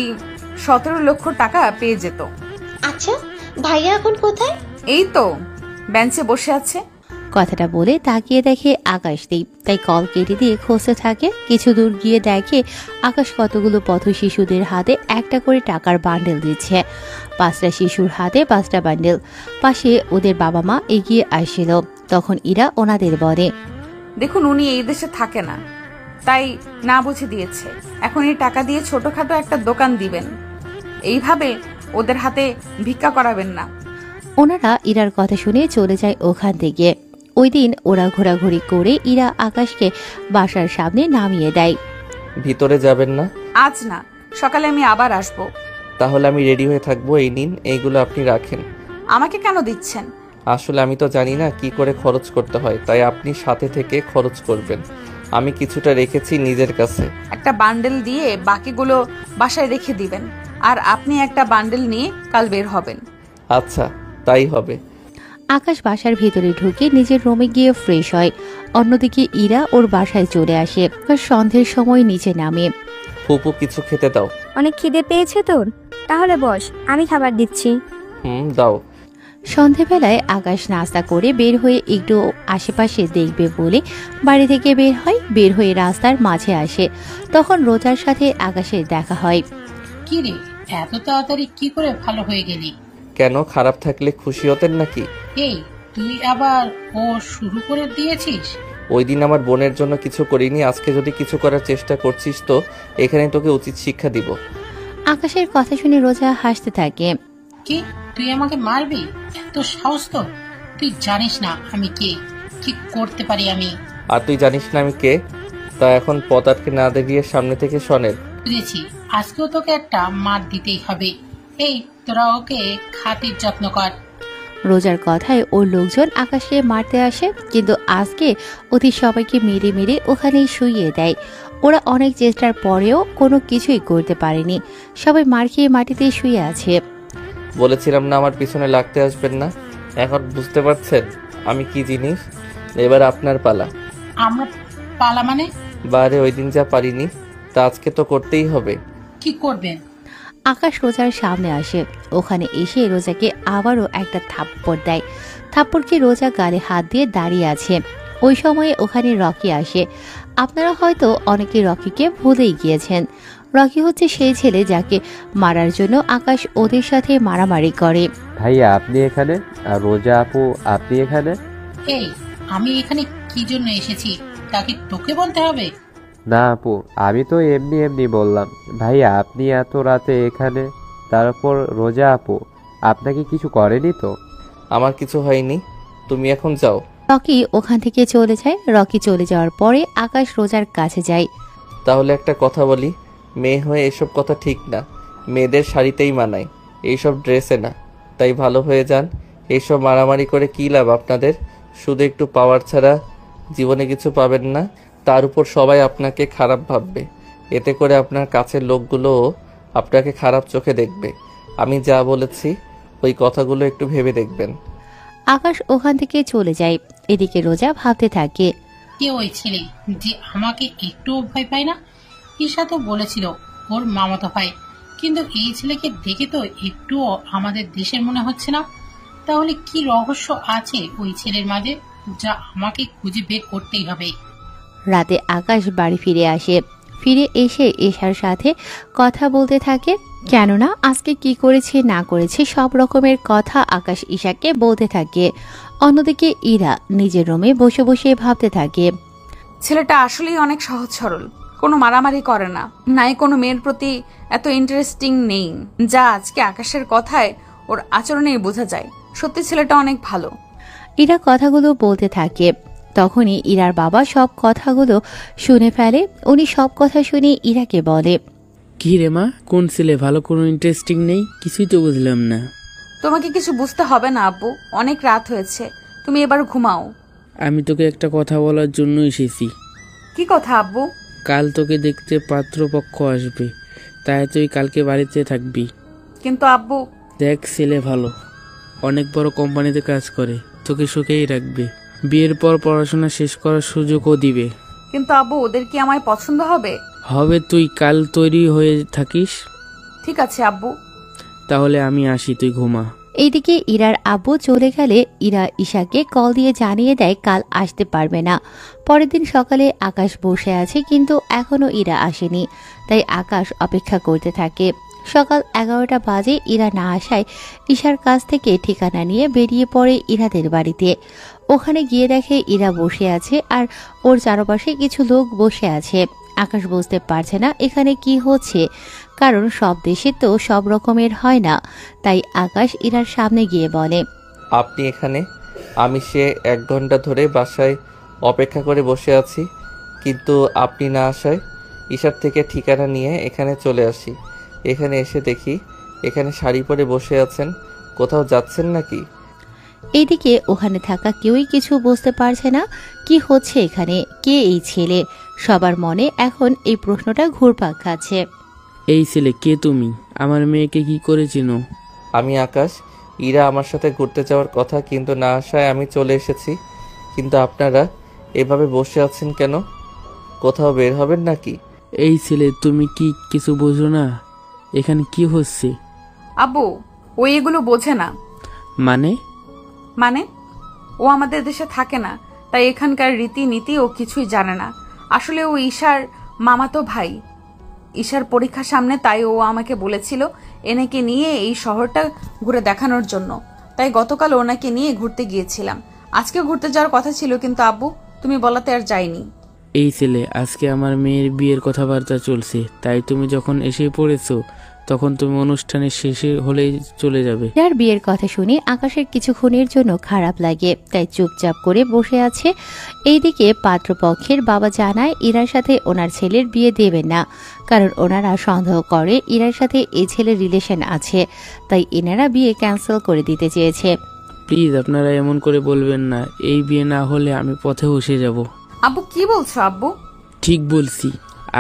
17 লক্ষ টাকা পেয়ে যেত। আচ্ছা, ভাইয়া এখন কোথায়? এই তো বেঞ্চে বসে আছে। কথাটা বলে তাকিয়ে দেখে আকাশদীপ, তাই কল কেটে দিয়ে খুঁজতে থাকে। কিছু দূর গিয়ে দেখে আকাশ কতগুলো পথ শিশুদের হাতে একটা করে টাকার বান্ডেল দিচ্ছে। 5টা শিশুর হাতে 5টা বান্ডেল। পাশে ওদের বাবা মা এগিয়ে আসছিল। তখন ইরা ওনাদের বলে, দেখুন, উনি এই দেশে থাকে না, তাই না বুঝে দিয়েছে। এখন এই টাকা দিয়ে ছোটখাটো একটা দোকান দিবেন, এইভাবে ওদের হাতে ভিক্ষা করাবেন না। ওনারা ইরার কথা শুনে চলে যায় ওখান থেকে। ওই দিন ওরা ঘোরাঘুরি করে ইরা আকাশকে বাসার সামনে নামিয়ে দেয়। ভিতরে যাবেন না? আজ না, সকালে আমি আবার আসবো। তাহলে আমি রেডি হয়ে থাকবো। এই নিন, এইগুলো আপনি রাখেন। আমাকে কেন দিচ্ছেন? আসলে আমি তো জানি না কি করে খরচ করতে হয়, তাই আপনি সাথে থেকে খরচ করবেন। আমি কিছুটা রেখেছি নিজের কাছে। একটা বান্ডেল দিয়ে বাকিগুলো বাসায় রেখে দিবেন, আর আপনি একটা বান্ডেল নিয়ে কাল বের হবেন। আচ্ছা, তাই হবে। আকাশ বাসার ভিতরে ঢুকে নিজের রুমে গিয়ে ফ্রেশ হয়। অন্যদিকে ইরা ওর বাসায় চলে আসে। সন্ধ্যের সময় নিচে নামে। ফুপু, কিছু খেতে দাও। অনেক খিদে পেয়েছে তোর? তাহলে বস, আমি খাবার দিচ্ছি। দাও। সন্ধেবেলায় আকাশ নাস্তা করে বের হয়ে একটু আশেপাশে দেখবে বলে বাড়ি থেকে বের হয়। বের হয়ে রাস্তার মাঝে আসে, তখন রোজার সাথে আকাশের দেখা হয়। কি রে, এত তাড়াতাড়ি কি করে ভালো হয়ে গেলি? কেন, খারাপ থাকলে খুশি হতেন নাকি? এই, তুই আবার ও শুরু করে দিয়েছিস? ওই দিন আমার বোনের জন্য কিছু করিনি, আজকে যদি কিছু করার চেষ্টা করছিস তো এখানে তোকে উচিত শিক্ষা দিব। আকাশের কথা শুনে রোজা হাসতে থাকে। কি, তুই আমাকে মারবি? এত সাহস তো? তুই জানিস না আমি কে, কি করতে পারি আমি। আর তুই জানিস না আমি কে? তা এখন পথ আটকে না দেখিয়ে সামনে থেকে সনের। বুঝেছি, আজকেও তোকে একটা মার দিতেই হবে। এই, তোরা ওকে খাতির যত্ন কর। রোজার কথায় ওর লোকজন আকাশকে মারতে আসে, কিন্তু আজকে ওদের সবাইকে মেরে মেরে ওখানেই শুইয়ে দেয়। ওরা অনেক চেষ্টার পরেও কোনো কিছুই করতে পারেনি। সবাই মার খেয়ে মাটিতে শুয়ে আছে। বলেছিলাম না আমার পিছনে লাগতে আসবেন না, এখন বুঝতে পারছেন? আমি কি জিনিস? এবার আপনার পালা। আমরা পালা মানে? বারে ওই দিন যা পারিনি তা আজকে তো করতেই হবে। কি করবেন? আকাশ রোজার সামনে আসে। ওখানে এসে রোজাকে আবারও একটা থাপ্পড় দেয়। থাপ্পড়কে রোজা গালে হাত দিয়ে দাঁড়িয়ে আছে। ওই সময়ে ওখানে রকি আসে। আপনারা হয়তো অনেকে রকিকে ভুলেই গিয়েছেন। রকি হচ্ছে সেই ছেলে যাকে মারার জন্য আকাশ ওদের সাথে মারামারি করে। ভাইয়া আপনি এখানে, আর রোজা আপু আপনি এখানে? এই, আমি এখানে কি জন্য এসেছি তাকে তোকে বলতে হবে? না আপু, আমি তো এমনি এমনি বললাম। ভাইয়া আপনি এত রাতে এখানে, তারপর রোজা আপু আপনাকে কিছু করেনি তো? আমার কিছু হয়নি, তুমি এখন যাও। রকি ওখান থেকে চলে যায়। রকি চলে যাওয়ার পরে আকাশ রোজার কাছে যায়। তাহলে একটা কথা বলি, মেয়ে হয়ে এসব কথা ঠিক না। মেয়েদের শাড়িতেই মানায়, এইসব ড্রেসে না। তাই ভালো হয়ে যান। এইসব মারামারি করে কী লাভ আপনাদের? শুধু একটু পাওয়ার ছাড়া জীবনে কিছু পাবেন না। তার উপর সবাই আপনাকে খারাপ ভাববে। এতে করে আপনার কাছের লোকগুলোও আপনাকে খারাপ চোখে দেখবে। আমি যা বলেছি ওই কথাগুলো একটু ভেবে দেখবেন। আকাশ ওখান থেকে চলে যায়। এদিকে রোজা ভাবতে থাকে, কে ওই ছেলে যে আমাকে একটু ভয় পায় না? ঈশা তো বলেছিল ওর মামাতো ভাই, কিন্তু এই ছেলেকে দেখে তো একটুও আমাদের দেশের মনে হচ্ছে না। তাহলে কি রহস্য আছে ওই ছেলের মাঝে, যা আমাকে খুঁজে বের করতেই হবে। রাতে আকাশ বাড়ি ফিরে আসে। ফিরে এসে ঈশার সাথে কথা বলতে থাকে। কেননা আজকে কি করেছে না করেছে সব রকমের কথা আকাশ ঈশাকে বলতে থাকে। অন্যদিকে ইরা নিজের রুমে বসে বসে ভাবতে থাকে, ছেলেটা আসলেই অনেক সহজ সরল, কোনো মারামারি করে না, নাই কোনো মেয়ের প্রতি এত ইন্টারেস্টিং নেই, যা আজকে আকাশের কথায় ওর আচরণেই বোঝা যায়। সত্যি ছেলেটা অনেক ভালো। ইরা কথাগুলো বলতে থাকে। তখনই ইরার বাবা সব কথাগুলো শুনে ফেলে। উনি সব কথা শুনে ইরাকে বলে, কি রে মা, কোন ছেলে ভালো, কোনো ইন্টারেস্টিং নেই? কিছুই তো বুঝলাম না। তোমাকে কিছু বুঝতে হবে না আব্বু, অনেক রাত হয়েছে, তুমি এবার ঘুমাও। আমি তোকে একটা কথা বলার জন্য এসেছি। কি কথা আব্বু? কাল তোকে দেখতে পাত্রপক্ষ আসবে, তাই তুই কালকে বাড়িতে থাকবি। কিন্তু আব্বু। দেখ, ছেলে ভালো, অনেক বড় কোম্পানিতে কাজ করে, তোকে সুখেই রাখবে। বিয়ের পর পড়াশোনা শেষ করার সুযোগও দিবে। কিন্তু আব্বু, ওদের কি আমায় পছন্দ হবে? হবে, তুই কাল তৈরি হয়ে থাকিস। ঠিক আছে আব্বু। তাহলে আমি আসি, তুই ঘুমা। এইদিকে ইরার আব্বু চলে গেলে ইরা ঈশাকে কল দিয়ে জানিয়ে দেয় কাল আসতে পারবে না। পরের দিন সকালে আকাশ বসে আছে, কিন্তু এখনো ইরা আসেনি। তাই আকাশ অপেক্ষা করতে থাকে। সকাল 11টা বাজে। ইরা না আসায় ঈশার কাছ থেকে ঠিকানা নিয়ে বেরিয়ে পড়ে ইরাদের বাড়িতে। ওখানে গিয়ে দেখে ইরা বসে আছে আর ওর চারপাশে কিছু লোক বসে আছে। আকাশ বুঝতে পারছে না এখানে কি হচ্ছে, কারণ সব দেশে তো সব রকমের হয় না। তাই আকাশ ইরার সামনে গিয়ে বলে, আপনি এখানে? আমি সে 1 ঘন্টা ধরে বাসায় অপেক্ষা করে বসে আছি, কিন্তু আপনি না আসায় ঈশার থেকে ঠিকানা নিয়ে এখানে চলে আসি। এখানে এসে দেখি এখানে শাড়ি পরে বসে আছেন। কোথাও যাচ্ছেন নাকি? এইদিকে ওখানে থাকা কেউই কিছু বুঝতে পারছে না কি হচ্ছে এখানে, কে এই ছেলে। সবার মনে এখন এই প্রশ্নটা ঘুরপাক খাচ্ছে। এই ছেলে কে তুমি? আমার মেয়েকে কি করেছিনো? আমি আকাশ। ইরা আমার সাথে ঘুরতে যাওয়ার কথা, কিন্তু না আসায় আমি চলে এসেছি। কিন্তু আপনারা এভাবে বসে আছেন কেন? কোথাও বের হবেন নাকি? এই ছেলে, তুমি কি কিছু বোঝো না এখানে কি হচ্ছে? আব্বু, ও এগুলো বোঝে না। মানে? মানে ও আমাদের দেশে থাকে না, তাই এখানকার রীতিনীতি ও কিছুই জানে না। আসলে ও ঈশার মামাতো ভাই। ঈশার পরীক্ষা সামনে, তাই ও আমাকে বলেছিল এনেকে নিয়ে এই শহরটা ঘুরে দেখানোর জন্য। তাই গতকাল ওনাকে নিয়ে ঘুরতে গিয়েছিলাম। আজকে ঘুরতে যাওয়ার কথা ছিল, কিন্তু আব্বু তুমি বলাতে আর যাইনি। এই ছেলে, আজকে আমার মেয়ের বিয়ের কথাবার্তা চলছে, তাই তুমি যখন এসে পড়েছো তখন তুমি অনুষ্ঠানের শেষে হলেই চলে যাবে। যার বিয়ের কথা শুনে আকাশের কিছুক্ষণের জন্য খারাপ লাগে, তাই চুপচাপ করে বসে আছে। এইদিকে পাত্রপক্ষের বাবা জানায় ইরার সাথে ওনার ছেলের বিয়ে দেবেন না, কারণ ওনারা সন্দেহ করে ইরার সাথে এই ছেলের রিলেশন আছে, তাই এনারা বিয়ে ক্যান্সেল করে দিতে চেয়েছে। প্লিজ আপনারা এমন করে বলবেন না, এই বিয়ে না হলে আমি পথে বসে যাব। আব্বু কি বলছো আব্বু? ঠিক বলছি,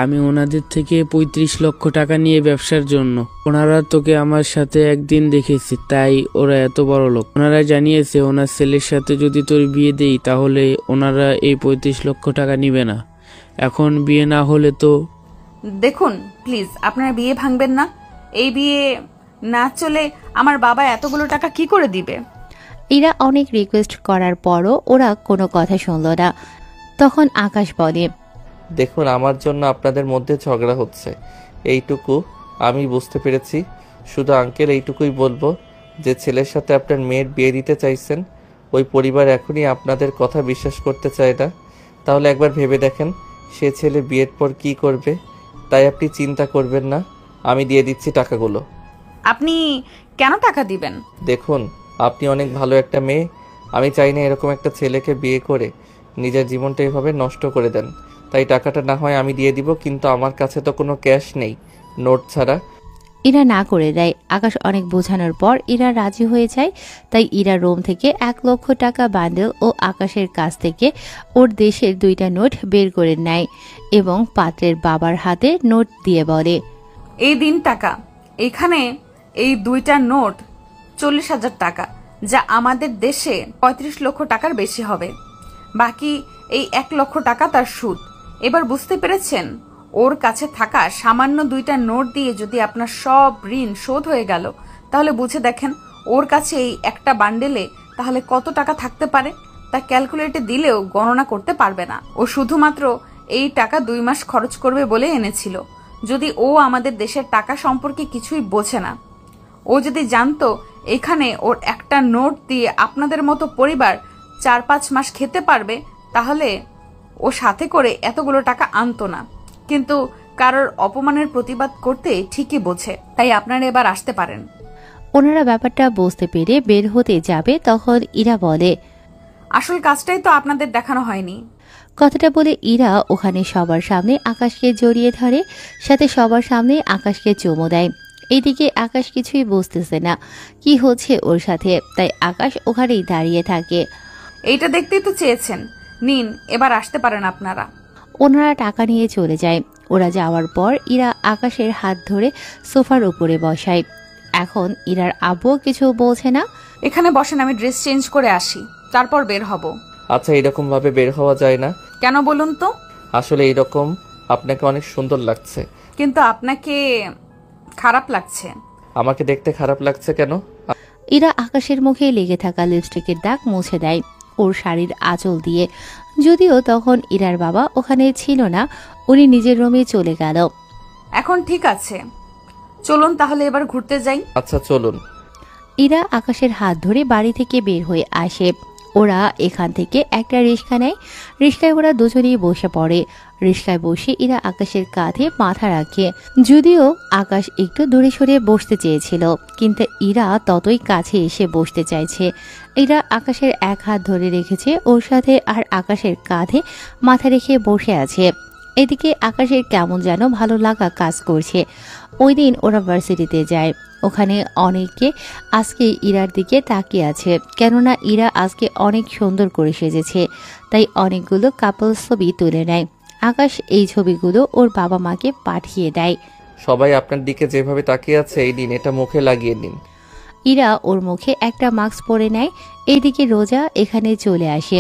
আমি ওনাদের থেকে 35 লক্ষ টাকা নিয়ে ব্যবসার জন্য। ওনারা তোকে আমার সাথে একদিন দেখেছে, তাই ওরা এত বড় লোক। ওনারা জানিয়েছে ওনার ছেলের সাথে যদি তোর বিয়ে দেই তাহলে ওনারা এই 35 লক্ষ টাকা নিবে না। এখন বিয়ে না হলে তো। দেখুন প্লিজ, আপনারা বিয়ে ভাঙবেন না। এই বিয়ে না চলে আমার বাবা এতগুলো টাকা কি করে দিবে? ইরা অনেক রিকোয়েস্ট করার পরও ওরা কোনো কথা শুনল না। তখন আকাশ বলে, দেখুন, আমার জন্য আপনাদের মধ্যে ঝগড়া হচ্ছে, এইটুকু আমি বুঝতে পেরেছি। শুধু আঙ্কেল এইটুকুই বলবো যে ছেলের সাথে আপনার মেয়ের বিয়ে দিতে চাইছেন, ওই পরিবার এখনই আপনাদের কথা বিশ্বাস করতে চায় না। তাহলে একবার ভেবে দেখেন সে ছেলে বিয়ের পর কি করবে। তাই আপনি চিন্তা করবেন না, আমি দিয়ে দিচ্ছি টাকাগুলো। আপনি কেন টাকা দিবেন? দেখুন, আপনি অনেক ভালো একটা মেয়ে, আমি চাই না এরকম একটা ছেলেকে বিয়ে করে নিজের জীবনটা এভাবে নষ্ট করে দেন। তাই টাকাটা না হয় আমি দিয়ে দিব, কিন্তু আমার কাছে তো কোনো ক্যাশ নেই, নোট ছাড়া। ইরা না করে দেয়। আকাশ অনেক বোঝানোর পর ইরা রাজি হয়ে যায়। তাই ইরা রোম থেকে 1 লক্ষ টাকা বান্ডেল ও আকাশের কাছ থেকে ওর দেশের 2টা নোট বের করে নেয় এবং পাত্রের বাবার হাতে নোট দিয়ে বলে, এই দিন টাকা। এখানে এই 2টা নোট 40,000 টাকা, যা আমাদের দেশে 35 লক্ষ টাকার বেশি হবে। বাকি এই 1 লক্ষ টাকা তার সুদ। এবার বুঝতে পেরেছেন? ওর কাছে থাকা সামান্য 2টা নোট দিয়ে যদি আপনার সব ঋণ শোধ হয়ে গেল, তাহলে বুঝে দেখেন ওর কাছে এই একটা বান্ডেলে তাহলে কত টাকা থাকতে পারে। তা ক্যালকুলেটে দিলেও গণনা করতে পারবে না। ও শুধুমাত্র এই টাকা 2 মাস খরচ করবে বলে এনেছিল। যদি ও আমাদের দেশের টাকা সম্পর্কে কিছুই বোঝে না। ও যদি জানতো এখানে ওর একটা নোট দিয়ে আপনাদের মতো পরিবার 4-5 মাস খেতে পারবে, তাহলে ও সাথে করে এতগুলো টাকা আনতো না। কিন্তু কারোর অপমানের প্রতিবাদ করতে ঠিকই বোঝে। তাই আপনারা এবার আসতে পারেন। ওনারা ব্যাপারটা বুঝতে পেরে বের হতে যাবে, তখন ইরা বলে, আসল কাজটাই তো আপনাদের দেখানো হয়নি। কথাটা বলে ইরা ওখানে সবার সামনে আকাশকে জড়িয়ে ধরে, সাথে সবার সামনে আকাশকে চুমু দেয়। এইদিকে আকাশ কিছুই বুঝতেছে না কি হচ্ছে ওর সাথে, তাই আকাশ ওখানেই দাঁড়িয়ে থাকে। এইটা দেখতেই তো চেয়েছেন, নিন এবার আসতে পারেন আপনারা। ওনারা টাকা নিয়ে চলে যায়। ওরা যাওয়ার পর ইরা আকাশের হাত ধরে সোফার উপরে বসায়। এখন ইরার আব্বু কিছু বলছে না। এখানে বসেন, আমি ড্রেস চেঞ্জ করে আসি, তারপর বের হব। আচ্ছা, এরকম ভাবে বের হওয়া যায় না। কেন বলুন তো? আসলে এইরকম আপনাকে অনেক সুন্দর লাগছে। কিন্তু আপনাকে খারাপ লাগছে। আমাকে দেখতে খারাপ লাগছে কেন? ইরা আকাশের মুখে লেগে থাকা লিপস্টিকের দাগ মুছে দেয় ওর শাড়ির আঁচল দিয়ে। যদিও তখন ইরার বাবা ওখানে ছিল না, উনি নিজের রুমে চলে গেল। এখন ঠিক আছে, চলুন তাহলে এবার ঘুরতে যাই। আচ্ছা চলুন। ইরা আকাশের হাত ধরে বাড়ি থেকে বের হয়ে আসে। ওরা এখান থেকে একটা রিক্সা নেয়। রিক্সায় ওরা দুজনেই বসে পড়ে। রিক্সায় বসে ইরা আকাশের কাঁধে মাথা রাখে। যদিও আকাশ একটু দূরে সরে বসতে চেয়েছিল, কিন্তু ইরা ততই কাছে এসে বসতে চাইছে। ইরা আকাশের এক হাত ধরে রেখেছে ওর সাথে, আর আকাশের কাঁধে মাথা রেখে বসে আছে। এদিকে আকাশের কেমন যেন ভালো লাগা কাজ করছে। ওই দিন ওরা ভার্সিটিতে যায়। ওখানে অনেকে আজকে ইরার দিকে তাকিয়ে আছে, কেননা ইরা আজকে অনেক সুন্দর করে সেজেছে। তাই অনেকগুলো কাপল ছবি তুলে নেয়। আকাশ এই ছবিগুলো ওর বাবা মাকে পাঠিয়ে দেয়। সবাই আপনার দিকে যেভাবে তাকিয়ে আছে, এই দিন এটা মুখে লাগিয়ে নিন। ইরা ওর মুখে একটা মাস্ক পরে নেয়। এইদিকে রোজা এখানে চলে আসে।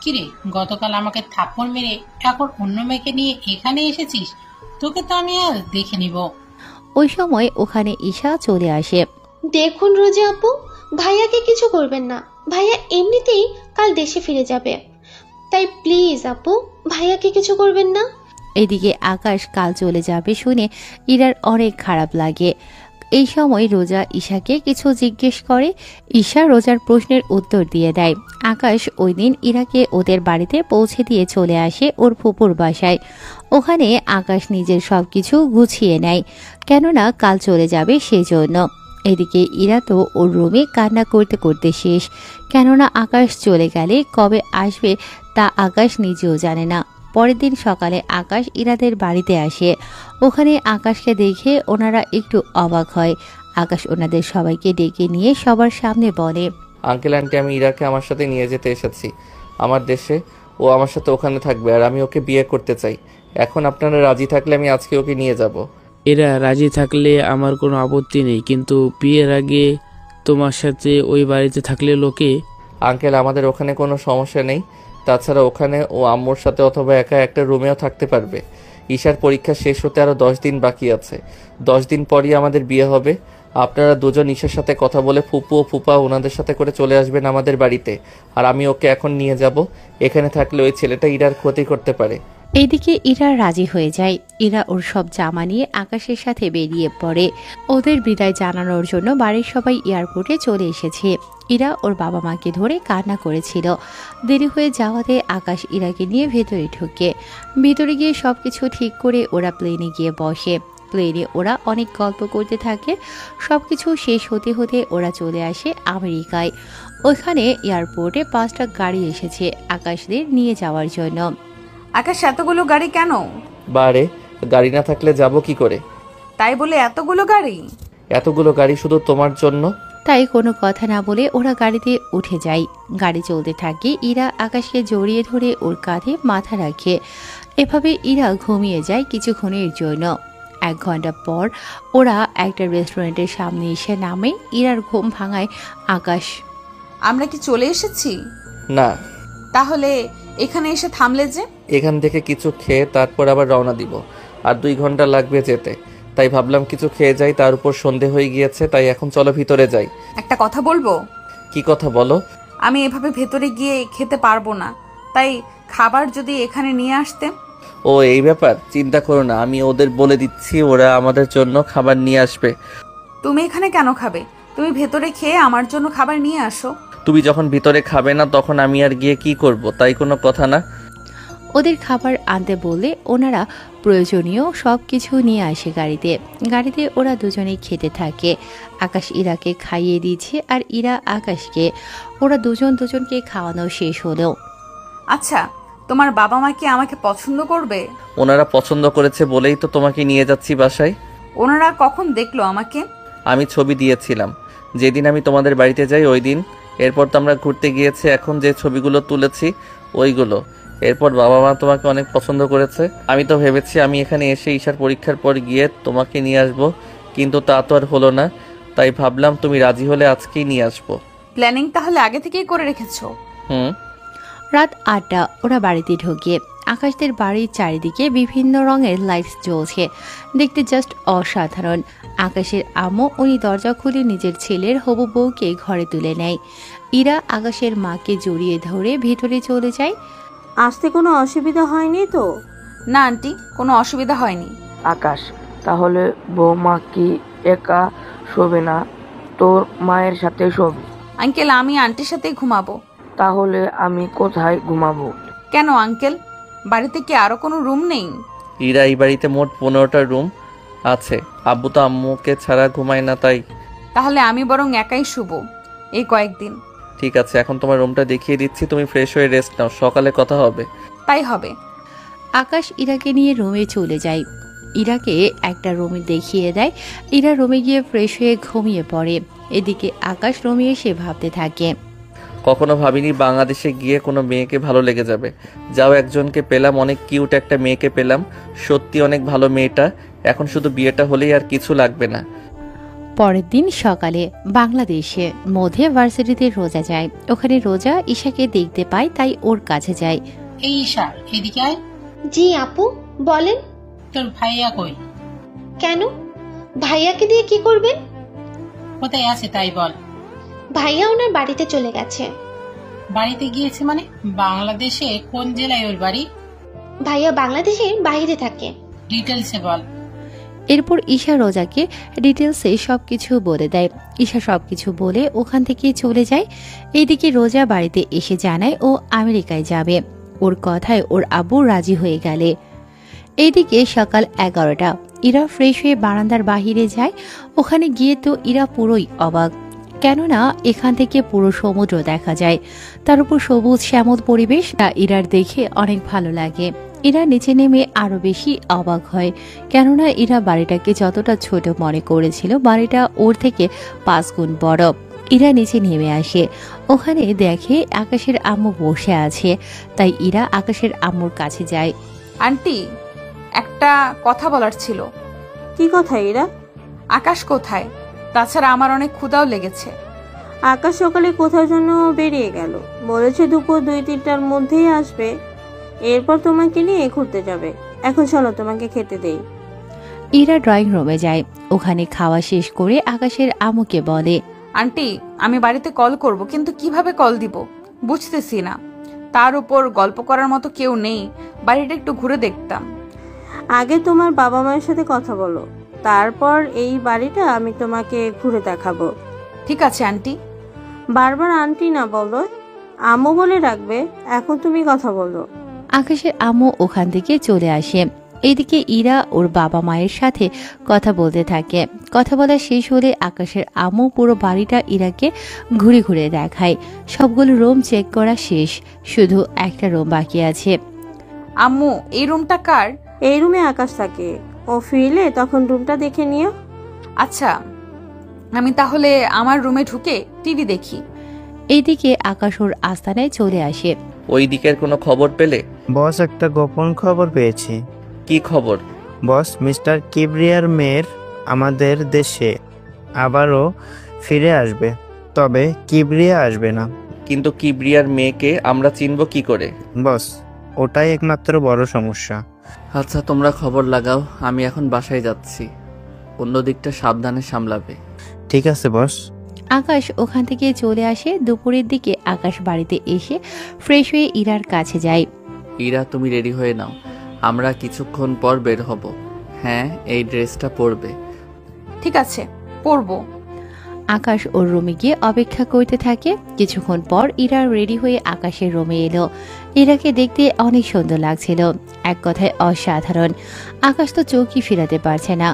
কিরে, গতকাল আমাকে থাপ্পড় মেরে এখন অন্য মেয়েকে নিয়ে এখানে এসেছিস? তোকে তো আমি আর দেখে নিব। ওই সময় ওখানে ঈশা চলে আসে। দেখুন রোজা আপু, ভাইয়াকে কিছু করবেন না। ভাইয়া এমনিতেই কাল দেশে ফিরে যাবে, তাই প্লিজ আপু ভাইয়াকে কিছু করবেন না। এদিকে আকাশ কাল চলে যাবে শুনে ইরার অনেক খারাপ লাগে। এই সময় রোজা ঈশাকে কিছু জিজ্ঞেস করে। ঈশা রোজার প্রশ্নের উত্তর দিয়ে দেয়। আকাশ ওই দিন ইরাকে ওদের বাড়িতে পৌঁছে দিয়ে চলে আসে ওর ফুপুর বাসায়। ওখানে আকাশ নিজের সবকিছু গুছিয়ে নেয়, কেননা কাল চলে যাবে সেজন্য। এদিকে ইরা তো ওর রুমে কান্না করতে করতে শেষ, কেননা আকাশ চলে গেলে কবে আসবে তা আকাশ নিজেও জানে না। পরের দিন সকালে আকাশ ইরাদের বাড়িতে আসে। ওখানে আকাশকে দেখে ওনারা একটু অবাক হয়। আকাশ ওনাদের সবাইকে ডেকে নিয়ে সবার সামনে বলে, আঙ্কেল আন্টি, আমি ইরাকে আমার সাথে নিয়ে যেতে এসেছি আমার দেশে। ও আমার সাথে ওখানে থাকবে, আর আমি ওকে বিয়ে করতে চাই। এখন আপনারা রাজি থাকলে আমি আজকে ওকে নিয়ে যাব। এরা রাজি থাকলে আমার কোনো আপত্তি নেই, কিন্তু বিয়ের আগে তোমার সাথে ওই বাড়িতে থাকলে লোকে। আঙ্কেল, আমাদের ওখানে কোনো সমস্যা নেই। তাছাড়া ওখানে ও আম্মুর সাথে অথবা একা একটা রুমেও থাকতে পারবে। ঈশার পরীক্ষা শেষ হতে আরও 10 দিন বাকি আছে। 10 দিন পরই আমাদের বিয়ে হবে। আপনারা দুজন ঈশার সাথে কথা বলে ফুপু ও ফুপা ওনাদের সাথে করে চলে আসবেন আমাদের বাড়িতে। আর আমি ওকে এখন নিয়ে যাব। এখানে থাকলে ওই ছেলেটা ইরার ক্ষতি করতে পারে। এইদিকে ইরা রাজি হয়ে যায়। ইরা ওর সব জামা নিয়ে আকাশের সাথে বেরিয়ে পড়ে। ওদের বিদায় জানানোর জন্য বাড়ির সবাই এয়ারপোর্টে চলে এসেছে। ইরা ওর বাবা মাকে ধরে কান্না করেছিল। দেরি হয়ে যাওয়াতে আকাশ ইরাকে নিয়ে ভেতরে ঢুকে। ভেতরে গিয়ে সবকিছু ঠিক করে ওরা প্লেনে গিয়ে বসে। প্লেনে ওরা অনেক গল্প করতে থাকে। সবকিছু শেষ হতে হতে ওরা চলে আসে আমেরিকায়। ওইখানে এয়ারপোর্টে 5টা গাড়ি এসেছে আকাশদের নিয়ে যাওয়ার জন্য। আকাশ, এতগুলো গাড়ি কেন? বারে, গাড়ি না থাকলে যাব কি করে? তাই বলে এতগুলো গাড়ি? এতগুলো গাড়ি শুধু তোমার জন্য। তাই কোনো কথা না বলে ওরা গাড়িতে উঠে যায়। গাড়ি চলতে থাকে। ইরা আকাশকে জড়িয়ে ধরে ওর কাঁধে মাথা রাখে। এভাবে ইরা ঘুমিয়ে যায় কিছুক্ষণের জন্য। 1 ঘন্টা পর ওরা একটা রেস্টুরেন্টের সামনে এসে নামে। ইরার ঘুম ভাঙায় আকাশ। আমরা কি চলে এসেছি? না। তাহলে এখানে এসে থামলে যে? এখান থেকে কিছু খেয়ে তারপর আবার রওনা দিব। আর 2 ঘন্টা লাগবে যেতে। তাই ভাবলাম কিছু খেয়ে যাই। তার উপর সন্ধে হয়ে গিয়েছে, তাই এখন চলো ভিতরে যাই। একটা কথা বলবো? কি কথা বলো? আমি এভাবে ভেতরে গিয়ে খেতে পারবো না, তাই খাবার যদি এখানে নিয়ে আসতে। ও, এই ব্যাপার? চিন্তা করো না, আমি ওদের বলে দিচ্ছি, ওরা আমাদের জন্য খাবার নিয়ে আসবে। তুমি এখানে কেন খাবে? তুমি ভেতরে খেয়ে আমার জন্য খাবার নিয়ে আসো। তুমি যখন ভিতরে খাবে না তখন আমি আর গিয়ে কি করব? তাই কোনো কথা না। ওদের খাবার আনতে বলে ওনারা প্রয়োজনীয় সব কিছু নিয়ে আসে গাড়িতে। গাড়িতে ওরা দুজনেই খেতে থাকে। আকাশ ইরাকে খাইয়ে দিচ্ছে আর ইরা আকাশকে। ওরা দুজনকে খাওয়ানো শেষ হলো। আচ্ছা, তোমার বাবা মা কি আমাকে পছন্দ করবে? ওনারা পছন্দ করেছে বলেই তো তোমাকে নিয়ে যাচ্ছি বাসায়। ওনারা কখন দেখলো আমাকে? আমি ছবি দিয়েছিলাম যেদিন আমি তোমাদের বাড়িতে যাই ওই দিন। এরপর তো আমরা ঘুরতে গিয়েছি, এখন যে ছবিগুলো তুলেছি ওইগুলো। এরপর বাবা মা তোমাকে অনেক পছন্দ করেছে। আমি তো ভেবেছি আমি এখানে এসে ঈশার পরীক্ষার পর গিয়ে তোমাকে নিয়ে আসবো, কিন্তু তা তো আর হলো না। তাই ভাবলাম তুমি রাজি হলে আজকেই নিয়ে আসবো। প্ল্যানিং তাহলে আগে থেকেই করে রেখেছো? রাত 8টা ওরা বাড়িতে ঢোকে। আকাশদের বাড়ির চারিদিকে বিভিন্ন রঙের লাইটস জ্বলছে। দেখতে জাস্ট অসাধারণ। আকাশের আম্মু উনি দরজা খুলে নিজের ছেলের হবু বউকে ঘরে তুলে নেয়। ইরা আকাশের মাকে জড়িয়ে ধরে ভেতরে চলে যায়। আসতে কোনো অসুবিধা হয়নি তো? না আন্টি, কোনো অসুবিধা হয়নি। আকাশ, তাহলে বৌমা কি একা শোবে না, তোর মায়ের সাথে শোবে? আঙ্কেল, আমি আন্টির সাথেই ঘুমাবো। তাহলে আমি কোথায় ঘুমাবো? কেন আঙ্কেল, বাড়িতে কি আরো কোনো রুম নেই? ইরা, এই বাড়িতে মোট 15টা রুম আছে। আব্বু তো আম্মুকে ছাড়া ঘুমায় না, তাই। তাহলে আমি বরং একাই শুবো এই কয়েকদিন। ঠিক আছে, এখন তোমার রুমটা দেখিয়ে দিচ্ছি, তুমি ফ্রেশ হয়ে রেস্ট নাও, সকালে কথা হবে। তাই হবে। আকাশ ইরাকে নিয়ে রুমে চলে যায়। ইরাকে একটা রুমে দেখিয়ে দেয়। ইরা রুমে গিয়ে ফ্রেশ হয়ে ঘুমিয়ে পড়ে। এদিকে আকাশ রুমে এসে ভাবতে থাকে, কখনো ভাবিনি বাংলাদেশে গিয়ে কোনো মেয়েকে ভালো লেগে যাবে। যাও, একজনকে পেলাম, অনেক কিউট একটা মেয়েকে পেলাম। সত্যি অনেক ভালো মেয়েটা। এখন শুধু বিয়েটা হলেই আর কিছু লাগবে না। পরের দিন সকালে বাংলাদেশে মধ্যে ভার্সিটিতে রোজা যায়। ওখানে রোজা ঈশাকে দেখতে পায়, তাই ওর কাছে যায়। এই ঈশা, এদিকে আয়। জি আপু, বলেন। তোর ভাইয়া কই? কেন? ভাইয়াকে দিয়ে কি করবেন? কোথায় আছে তাই বল। ভাইয়া ওনার বাড়িতে চলে গেছে। বাড়িতে গিয়েছে মানে? বাংলাদেশে কোন জেলায় ওর বাড়ি? ভাইয়া বাংলাদেশের বাইরে থাকে। ডিটেলসে বল। এরপর ঈশা রোজাকে ডিটেলসে সবকিছু বলে দেয়। ঈশা সবকিছু বলে ওখান থেকে চলে যায়। এইদিকে রোজা বাড়িতে এসে জানায় ও আমেরিকায় যাবে। ওর কথায় ওর আব্বু রাজি হয়ে গেলে। এইদিকে সকাল 11টা। ইরা ফ্রেশ হয়ে বারান্দার বাহিরে যায়। ওখানে গিয়ে তো ইরা পুরোই অবাক, কেননা এখান থেকে পুরো সমুদ্র দেখা যায়। তার উপর সবুজ শ্যামল পরিবেশ। ইরার দেখে অনেক ভালো লাগে। ইরা নিচে নেমে আরো বেশি অবাক হয়, কেননা ইরা বাড়িটাকে যতটা ছোট মনে করেছিল বাড়িটা ওর থেকে 5 গুণ বড়। ইরা নিচে নেমে আসে। ওখানে দেখে আকাশের আম্মু বসে আছে, তাই ইরা আকাশের আম্মুর কাছে যায়। আন্টি, একটা কথা বলার ছিল। কি কথা এরা? আকাশ কোথায়? তাছাড়া আমার অনেক ক্ষুধাও লেগেছে। আকাশ সকালে কোথাও জন্য বেরিয়ে গেল, বলেছে দুপুর 2-3টার মধ্যেই আসবে, এরপর তোমাকে নিয়ে ঘুরতে যাবে। এখন চলো তোমাকে খেতে দেই। ইরা ড্রয়িং রুমে যায়। ওখানে খাওয়া শেষ করে আকাশের আম্মুকে বলে, আন্টি, আমি বাড়িতে কল করব, কিন্তু কিভাবে কল দিব বুঝতেছি না। তার উপর গল্প করার মতো কেউ নেই, বাড়িটা একটু ঘুরে দেখতাম। আগে তোমার বাবা মায়ের সাথে কথা বলো, তারপর এই বাড়িটা আমি তোমাকে ঘুরে দেখাবো। ঠিক আছে আন্টি। বারবার আন্টি না বলো, আম্মু বলে রাখবে। এখন তুমি কথা বলো। আকাশের আম্মু ওখান থেকে চলে আসে। এদিকে ইরা ওর বাবা মায়ের সাথে কথা বলতে থাকে। কথা বলা শেষ হলে আকাশের আম্মু পুরো বাড়িটা ইরাকে ঘুরে ঘুরে দেখায়। সবগুলো রুম চেক করা শেষ, শুধু একটা রুম বাকি আছে। আম্মু, এই রুমটা কার? এই রুমে আকাশ থাকে, ও ফিরলে তখন রুমটা দেখে নিও। আচ্ছা, আমি তাহলে আমার রুমে ঢুকে টিভি দেখি। এইদিকে আকাশ ওর আস্তানায় চলে আসে। ওই দিকের কোনো খবর পেলে? বস, একটা গোপন খবর পেয়েছি। কি খবর? বস, মিস্টার কিবরিয়ার মেয়ের আমাদের দেশে আবারও ফিরে আসবে, তবে কিবরিয়া আসবে না। কিন্তু কিবরিয়ার মেয়েকে আমরা চিনব কি করে? বস, ওটাই একমাত্র বড় সমস্যা। আচ্ছা, তোমরা খবর লাগাও, আমি এখন বাসায় যাচ্ছি। অন্য দিকটা সাবধানে সামলাবে। ঠিক আছে বস। আকাশ ওখান থেকে চলে আসে। দুপুরের দিকে আকাশ বাড়িতে এসে ফ্রেশ হয়ে ইরার কাছে যায়। ইরা, তুমি রেডি হয়ে নাও, আমরা কিছুক্ষণ পর বের হব। হ্যাঁ, এই ড্রেসটা পরবে। ঠিক আছে, পরবো। আকাশ ওর রুমে গিয়ে অপেক্ষা করতে থাকে। কিছুক্ষণ পর ইরা রেডি হয়ে আকাশের রুমে এলো। ইরাকে দেখতে অনেক সুন্দর লাগছিল, এক কথায় অসাধারণ। আকাশ তো চোখই ফিরাতে পারছে না।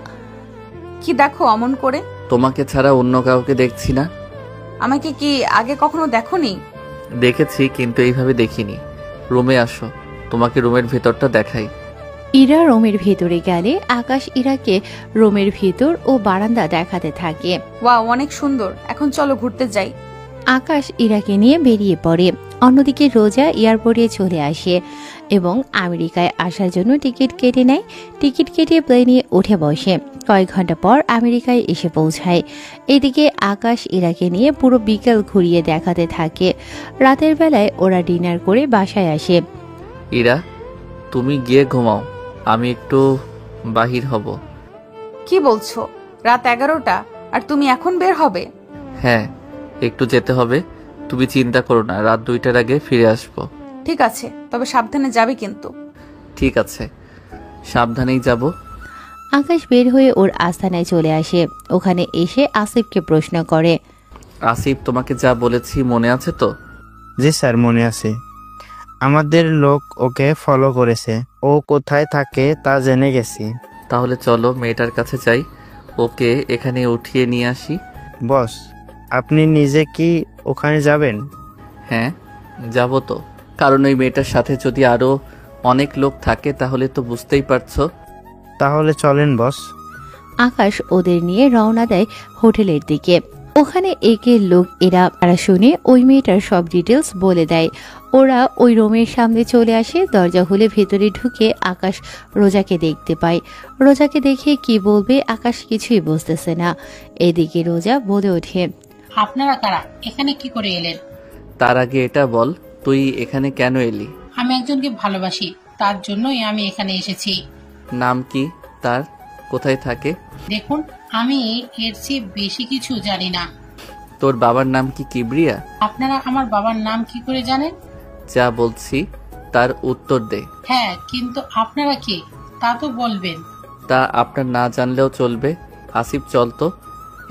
কি দেখো অমন করে? তোমাকে ছাড়া অন্য কাউকে দেখছি না। আমাকে কি আগে কখনো দেখোনি? দেখেছি, কিন্তু এইভাবে দেখিনি। রুমে আসো, তোমাকে রুমের ভেতরটা দেখাই। ইরা রুমের ভেতরে গেলে আকাশ ইরাকে রুমের ভেতর ও বারান্দা দেখাতে থাকে। ওয়াও, অনেক সুন্দর, এখন চলো ঘুরতে যাই। আকাশ ইরাকে নিয়ে বেরিয়ে পড়ে। অন্যদিকে রোজা এয়ারপোর্টে চলে আসে এবং আমেরিকায় আসার জন্য টিকিট কেটে নেয়। টিকিট কেটে প্লেনে উঠে বসে। কয়েক ঘন্টা পর আমেরিকায় এসে পৌঁছায়। এদিকে আকাশ ইরাকে নিয়ে পুরো বিকেল ঘুরিয়ে দেখাতে থাকে। রাতের বেলায় ওরা ডিনার করে বাসায় আসে। ইরা, তুমি গিয়ে ঘুমাও, আমি একটু বাহির হব। কি বলছো? রাত 11টা আর তুমি এখন বের হবে? হ্যাঁ, একটু যেতে হবে। তুমি চিন্তা করো না, রাত 2টার আগে ফিরে আসবো। ঠিক আছে, তবে সাবধানে যাবে কিন্তু। ঠিক আছে, সাবধানেই যাব। আকাশ বের হয়ে ওর আস্তানায় চলে আসে। ওখানে এসে আসিফকে প্রশ্ন করে, আসিফ, তোমাকে যা বলেছি মনে আছে তো? জি স্যার, মনে আছে। আমাদের লোক ওকে ফলো করেছে, ও কোথায় থাকে তা জেনে গেছি। তাহলে চলো মেয়েটার কাছে যাই, ওকে এখানে উঠিয়ে নিয়ে আসি। বস, আপনি নিজে কি ওখানে যাবেন? হ্যাঁ, যাব তো, কারণ ওই মেয়েটার সাথে যদি আরো অনেক লোক থাকে তাহলে তো বুঝতেই পারছো। তাহলে চলেন বস। আকাশ ওদের নিয়ে রওনা দেয় হোটেলের দিকে। ওখানে একে লোক এরা শুনে ওই মেয়েটার সব ডিটেলস বলে দেয়। ওরা ওই রুমের সামনে চলে আসে। দরজা খুলে ভেতরে ঢুকে আকাশ রোজাকে দেখতে পায়। রোজাকে দেখে কি বলবে আকাশ কিছুই বুঝতেছে না। এদিকে রোজা বলে ওঠে, আপনারা কারা? এখানে কি করে এলেন? তার আগে এটা বল, তুই এখানে কেন এলি? আমি একজনকে ভালোবাসি, তার জন্যই আমি এখানে এসেছি। নাম কি তার? কোথায় থাকে? দেখুন, আমি এর চেয়ে বেশি কিছু জানি না। তোর বাবার নাম কি কিবরিয়া? আপনারা আমার বাবার নাম কি করে জানেন? যা বলছি তার উত্তর দে। হ্যাঁ, কিন্তু আপনারা কে তা তো বলবেন। তা আপনার না জানলেও চলবে। আসিফ, চল তো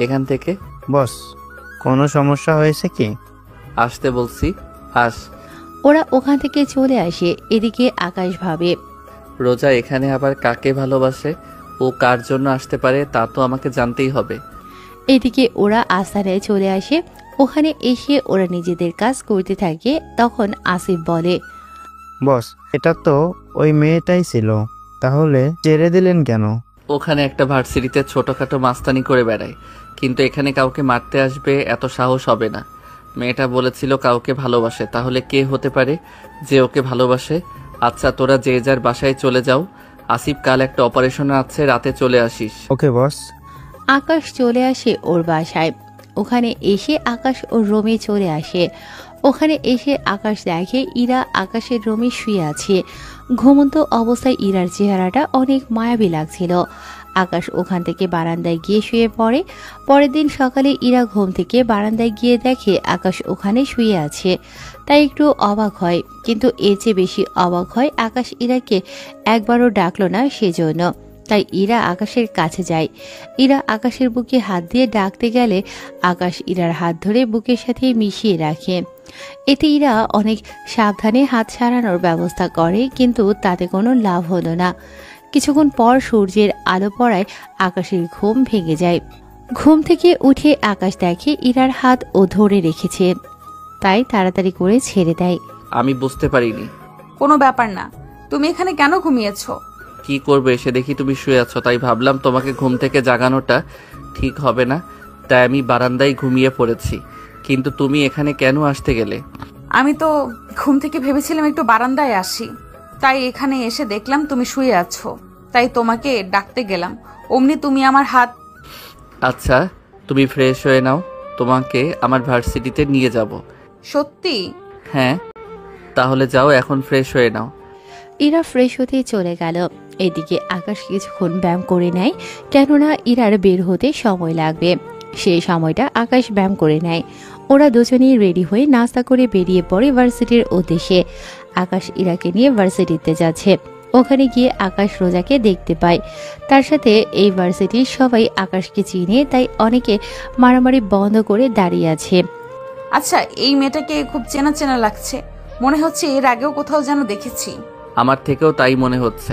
এখান থেকে। বস, কোনো সমস্যা হয়েছে কি? আসতে বলছি, আস। ওরা ওখান থেকে চলে আসে। এদিকে আকাশ ভাবে, রোজা এখানে আবার কাকে ভালোবাসে, ও কার জন্য আসতে পারে তা তো আমাকে জানতেই হবে। এদিকে ওরা আস্তানায় চলে আসে। ওখানে এসে ওরা নিজেদের কাজ করতে থাকে। তখন আসিফ বলে, বস, এটা তো ওই মেয়েটাই ছিল, তাহলে ছেড়ে দিলেন কেন? ওখানে একটা ভার্সিটিতে ছোটখাটো মাস্তানি করে বেড়ায়, কিন্তু এখানে কাউকে মারতে আসবে এত সাহস হবে না। মেয়েটা বলেছিল কাউকে ভালোবাসে, তাহলে কে হতে পারে যে ওকে ভালোবাসে? আচ্ছা, তোরা যে যার বাসায় চলে যাও, আসিফ কাল একটা অপারেশন আছে, রাতে চলে আসিস। ওকে বস। আকাশ চলে আসে ওর বাসায়। ওখানে এসে আকাশ ওর রুমে চলে আসে। ওখানে এসে আকাশ দেখে ইরা আকাশের রুমে শুয়ে আছে। ঘুমন্ত অবস্থায় ইরার চেহারাটা অনেক মায়াবী লাগছিল। আকাশ ওখান থেকে বারান্দায় গিয়ে শুয়ে পড়ে। পরের দিন সকালে ইরা ঘুম থেকে বারান্দায় গিয়ে দেখে আকাশ ওখানে শুয়ে আছে। তাই একটু অবাক হয়, কিন্তু এর চেয়ে বেশি অবাক হয় আকাশ ইরাকে একবারও ডাকলো না সেজন্য। তাই ইরা আকাশের কাছে যায়। ইরা আকাশের বুকে হাত দিয়ে ডাকতে গেলে আকাশ ইরার হাত ধরে বুকের সাথে মিশিয়ে রাখে। এতে ইরা অনেক সাবধানে হাত ছাড়ানোর ব্যবস্থা করে, কিন্তু তাতে কোনো লাভ হলো না। কিছুক্ষণ পর সূর্যের আলো পড়ায় আকাশের ঘুম ভেঙে যায়। ঘুম থেকে উঠে আকাশ দেখে ইরার হাত ও ধরে রেখেছে, তাই তাড়াতাড়ি করে ছেড়ে দেয়। আমি বুঝতে পারিনি। কোনো ব্যাপার না, তুমি এখানে কেন ঘুমিয়েছো? কি করবে, এসে দেখি তুমি শুয়ে আছো, তাই ভাবলাম তোমাকে ঘুম থেকে জাগানোটা ঠিক হবে না, তাই আমি বারান্দায় ঘুমিয়ে পড়েছি। কিন্তু তুমি এখানে কেন আসতে গেলে? আমি তো ঘুম থেকে ভেবেছিলাম একটু বারান্দায় আসি, তাই এখানে এসে দেখলাম তুমি শুয়ে আছো, তাই তোমাকে ডাকতে গেলাম। অমনি তুমি আমার হাত। আচ্ছা, তুমি ফ্রেশ হয়ে নাও, তোমাকে আমার ভার্সিটিতে নিয়ে যাব। সত্যি? হ্যাঁ, তাহলে যাও, এখন ফ্রেশ হয়ে নাও। ইরা ফ্রেশ হতে চলে গেল। এদিকে আকাশ কিছুক্ষণ ব্যায়াম করে নেয়, কেননা ইরার বের হতে সময় লাগবে। সেই সময়টা আকাশ ব্যায়াম করে নেয়। ওরা দুজনেই রেডি হয়ে নাস্তা করে বেরিয়ে পড়ে ভার্সিটির উদ্দেশ্যে। আকাশ ইরাকে নিয়ে ভার্সিটিতে যাচ্ছে। ওখানে গিয়ে আকাশ রোজাকে দেখতে পায়। তার সাথে এই ভার্সিটির সবাই আকাশকে চিনে, তাই অনেকে মারামারি বন্ধ করে দাঁড়িয়ে আছে। আচ্ছা, এই মেয়েটাকে খুব চেনা চেনা লাগছে, মনে হচ্ছে এর আগেও কোথাও যেন দেখেছি। আমার থেকেও তাই মনে হচ্ছে।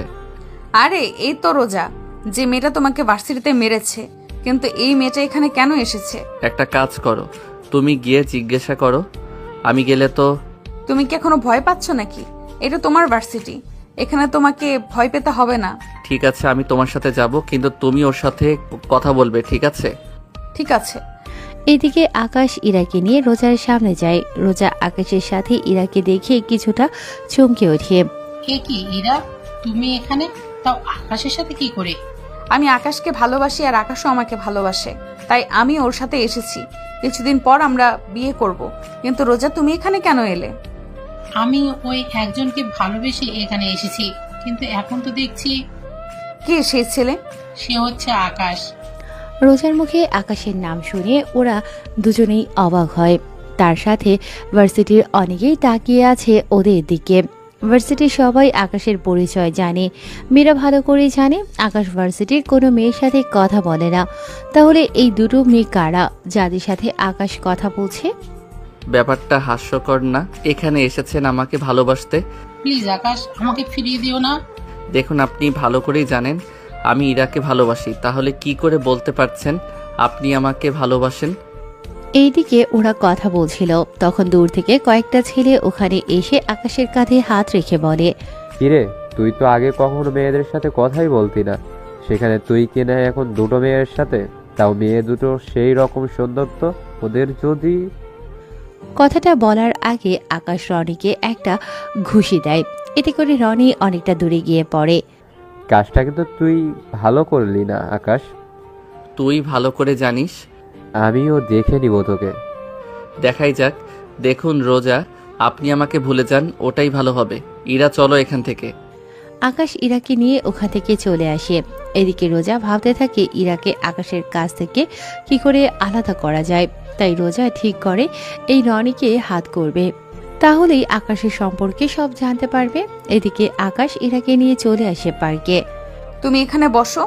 আরে এই তো রোজা, যে মেয়েটা তোমাকে ভার্সিটিতে মেরেছে। কিন্তু এই মেয়েটা এখানে কেন এসেছে? একটা কাজ করো, তুমি গিয়ে জিজ্ঞাসা করো। আমি গেলে তো। তুমি কি এখনো ভয় পাচ্ছ নাকি? এটা তোমার ভার্সিটি, এখানে তোমাকে ভয় পেতে হবে না। ঠিক আছে, আমি তোমার সাথে যাব, কিন্তু তুমি ওর সাথে কথা বলবে, ঠিক আছে? ঠিক আছে। এদিকে আকাশ ইরাকে নিয়ে রোজার সামনে যায়। রোজা আকাশের সাথে ইরাকে দেখে কিছুটা চমকে ওঠে। এ কি ইরা, তুমি এখানে? তাও আকাশের সাথে কি করে? আমি আকাশকে ভালোবাসি আর আকাশও আমাকে ভালোবাসে, তাই আমি ওর সাথে এসেছি। কিছুদিন পর আমরা বিয়ে করব। কিন্তু রোজা, তুমি এখানে কেন এলে? আমি ওই একজনকে ভালোবেসে এখানে এসেছি, কিন্তু এখন তো দেখছি। কে সেই ছেলে? সে হচ্ছে আকাশ। রোজার মুখে আকাশের নাম শুনে ওরা দুজনেই অবাক হয়। তার সাথে ভার্সিটির অনেকেই তাকিয়ে আছে ওদের দিকে। ভার্সিটির সবাই আকাশের পরিচয় জানে। মেয়েরা ভালো করে জানে আকাশ ভার্সিটির কোনো মেয়ের সাথে কথা বলে না। তাহলে এই দুটো মেয়ে কারা যাদের সাথে আকাশ কথা বলছে? ব্যাপারটা হাস্যকর না? এখানে এসেছেন আমাকে ভালোবাসতে। প্লিজ আকাশ, আমাকে ফিরিয়ে দিও না। দেখুন, আপনি ভালো করেই জানেন আমি ইরাকে ভালোবাসি, তাহলে কি করে বলতে পারছেন আপনি আমাকে ভালোবাসেন? এইদিকে ওরা কথা বলছিল, তখন দূর থেকে কয়েকটা ছেলে ওখানে এসে আকাশের কাঁধে হাত রেখে বলে, কিরে, তুই তো আগে কখনো মেয়েদের সাথে কথাই বলতি না, সেখানে তুই কিনা এখন দুটো মেয়ের সাথে, তাও মেয়ে দুটো সেই রকম সুন্দর, তো ওদের যদি। কথাটা বলার আগে আকাশ রনিকে একটা ঘুষি দেয়। এতে করে রনি অনেকটা দূরে গিয়ে পড়ে। কাজটা কিন্তু তুই ভালো করলি না আকাশ। তুই ভালো করে জানিস। আমিও দেখে নিব তোকে। দেখাই যাক। দেখুন রোজা, আপনি আমাকে ভুলে যান, ওটাই ভালো হবে। ইরা, চলো এখান থেকে। আকাশ ইরাকে নিয়ে ওখান থেকে চলে আসে। এদিকে রোজা ভাবতে থাকে ইরাকে আকাশের কাছ থেকে কি করে আলাদা করা যায়। তাই রোজা ঠিক করে এই রনিকে হাত করবে, তাহলেই আকাশের সম্পর্কে সব জানতে পারবে। এদিকে আকাশ ইরাকে নিয়ে চলে আসে পার্কে। তুমি এখানে বসো,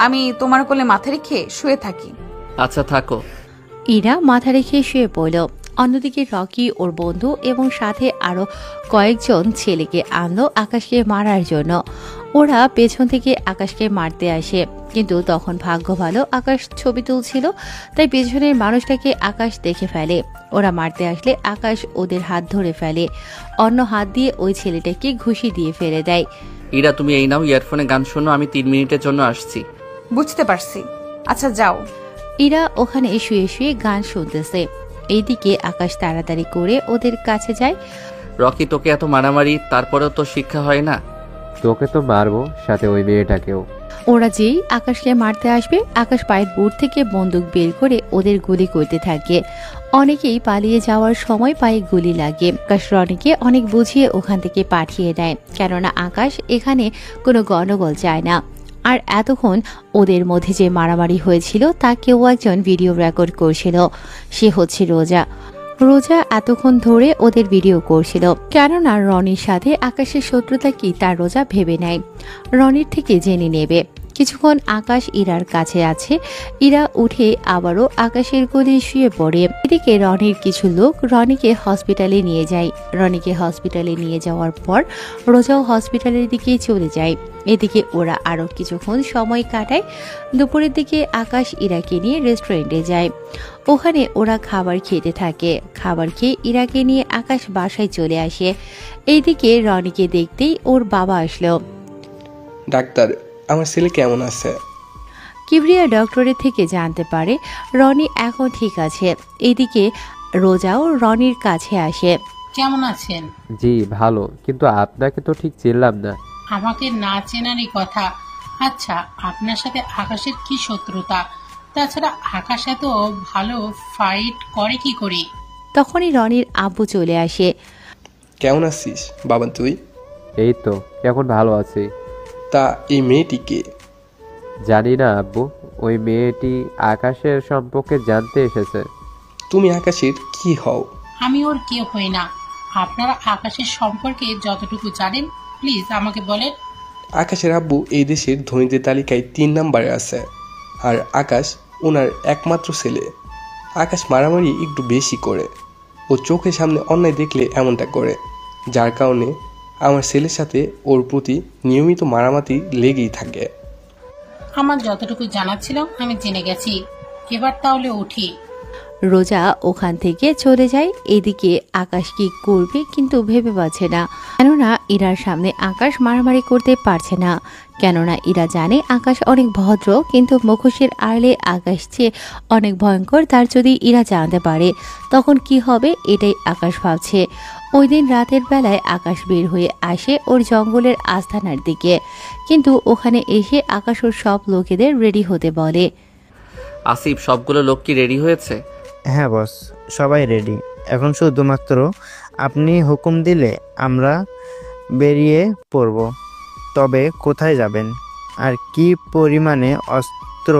আমি তোমার কোলে মাথা রেখে শুয়ে থাকি। আচ্ছা, থাকো। ইরা মাথা রেখে শুয়ে পড়ল। অন্যদিকে রকি ওর বন্ধু এবং সাথে আরো কয়েকজন ছেলেকে আনলো আকাশকে মারার জন্য। ওরা পেছন থেকে আকাশকে মারতে আসে, কিন্তু তখন ভাগ্য ভালো আকাশ ছবি তুলছিল, তাই পেছনের মানুষটাকে আকাশ দেখে ফেলে। ওরা মারতে আসলে আকাশ ওদের হাত ধরে ফেলে, অন্য হাত দিয়ে ওই ছেলেটাকে ঘুষি দিয়ে ফেলে দেয়। ইরা, তুমি এই নাও, ইয়ারফোনে গান শোনো, আমি 3 মিনিটের জন্য আসছি। বুঝতে পারছি, আচ্ছা যাও। ইরা ওখানে শুয়ে শুয়ে গান শুনতেছে। এইদিকে আকাশ তাড়াতাড়ি করে ওদের কাছে যায়। রকি, তোকে এত মারামারি, তারপরেও তো শিক্ষা হয় না? তোকে তো মারবো, সাথে ওই মেয়েটাকেও। ওরা যেই আকাশকে মারতে আসবে, আকাশ পায়ের বুট থেকে বন্দুক বের করে ওদের গুলি করতে থাকে। অনেকেই পালিয়ে যাওয়ার সময় পায়ে গুলি লাগে। আকাশ রনিকে অনেক বুঝিয়ে ওখান থেকে পাঠিয়ে দেয়, কেননা আকাশ এখানে কোনো গন্ডগোল চায় না। আর এতক্ষণ ওদের মধ্যে যে মারামারি হয়েছিল তা কেউ একজন ভিডিও রেকর্ড করছিল, সে হচ্ছে রোজা। রোজা এতক্ষণ ধরে ওদের ভিডিও করছিল, কেননা রনির সাথে আকাশের শত্রুতা কি তা রোজা ভেবে নেয়, রনির থেকে জেনে নেবে। কিছুক্ষণ আকাশ ইরার কাছে আছে, ইরা উঠে আবারও আকাশের কোলে শুয়ে পড়ে। এদিকে রনির কিছু লোক রনিকে হসপিটালে নিয়ে যায়। রনিকে হসপিটালে নিয়ে যাওয়ার পর রোজাও হসপিটালের দিকে চলে যায়। এদিকে ওরা আরো কিছুক্ষণ সময় কাটায়। দুপুরের দিকে আকাশ ইরাকে নিয়ে রেস্টুরেন্টে যায়। ওখানে ওরা খাবার খেতে থাকে। খাবার খেয়ে ইরাকে নিয়ে আকাশ বাসায় চলে আসে। এইদিকে রনিকে দেখতেই ওর বাবা আসলো। ডাক্তার, আমার ছেলে কেমন আছে? কিবরিয়া ডক্টরের থেকে জানতে পারে রনি এখন ঠিক আছে। এদিকে রোজাও রনির কাছে আসে। কেমন আছেন? জি ভালো, কিন্তু আপনাকে তো ঠিক চিনলাম না। আমাকে না চেনারই কথা। আচ্ছা, আপনার সাথে আকাশের কি শত্রুতা? তাছাড়া আকাশ এত ভালো ফাইট করে কি করে? তখনই রনির আব্বু চলে আসে। কেমন আছিস বাবা তুই? এই তো এখন ভালো আছি। তা এই মেয়েটিকে? জানি না আব্বু, ওই মেয়েটি আকাশের সম্পর্কে জানতে এসেছে। তুমি আকাশের কি হও? আমি ওর কেউ হই না। আপনারা আকাশের সম্পর্কে যতটুকু জানেন প্লিজ আমাকে বলেন। আকাশের আব্বু এই দেশের ধনীদের তালিকায় 3 নম্বরে আছে, আর আকাশ ওনার একমাত্র ছেলে। আকাশ মারামারি একটু বেশি করে, ও চোখের সামনে অন্যায় দেখলে এমনটা করে, যার কারণে আমার ছেলের সাথে ওর প্রতি নিয়মিত মারামারি লেগেই থাকে। আমার যতটুকু জানা ছিল আমি জেনে গেছি, এবার তাহলে উঠি। রোজা ওখান থেকে চলে যায়। এদিকে আকাশ কি করবে কিন্তু ভেবে পাচ্ছে না, কেননা ইরার সামনে আকাশ মারামারি করতে পারছে না। কেননা ইরা জানে আকাশ অনেক ভদ্র, কিন্তু মুখোশের আড়ালে আকাশ যে অনেক ভয়ঙ্কর তার যদি ইরা জানতে পারে তখন কি হবে, এটাই আকাশ ভাবছে। ওই দিন রাতের বেলায় আকাশ বের হয়ে আসে ওর জঙ্গলের আস্তানার দিকে, কিন্তু ওখানে এসে আকাশ ওর সব লোকেদের রেডি হতে বলে। আসিফ, সবগুলো লোক কি রেডি হয়েছে? হ্যাঁ বস, সবাই রেডি। এখন শুধুমাত্র আপনি হুকুম দিলে আমরা বেরিয়ে পড়ব। তবে কোথায় যাবেন আর কি পরিমাণে অস্ত্র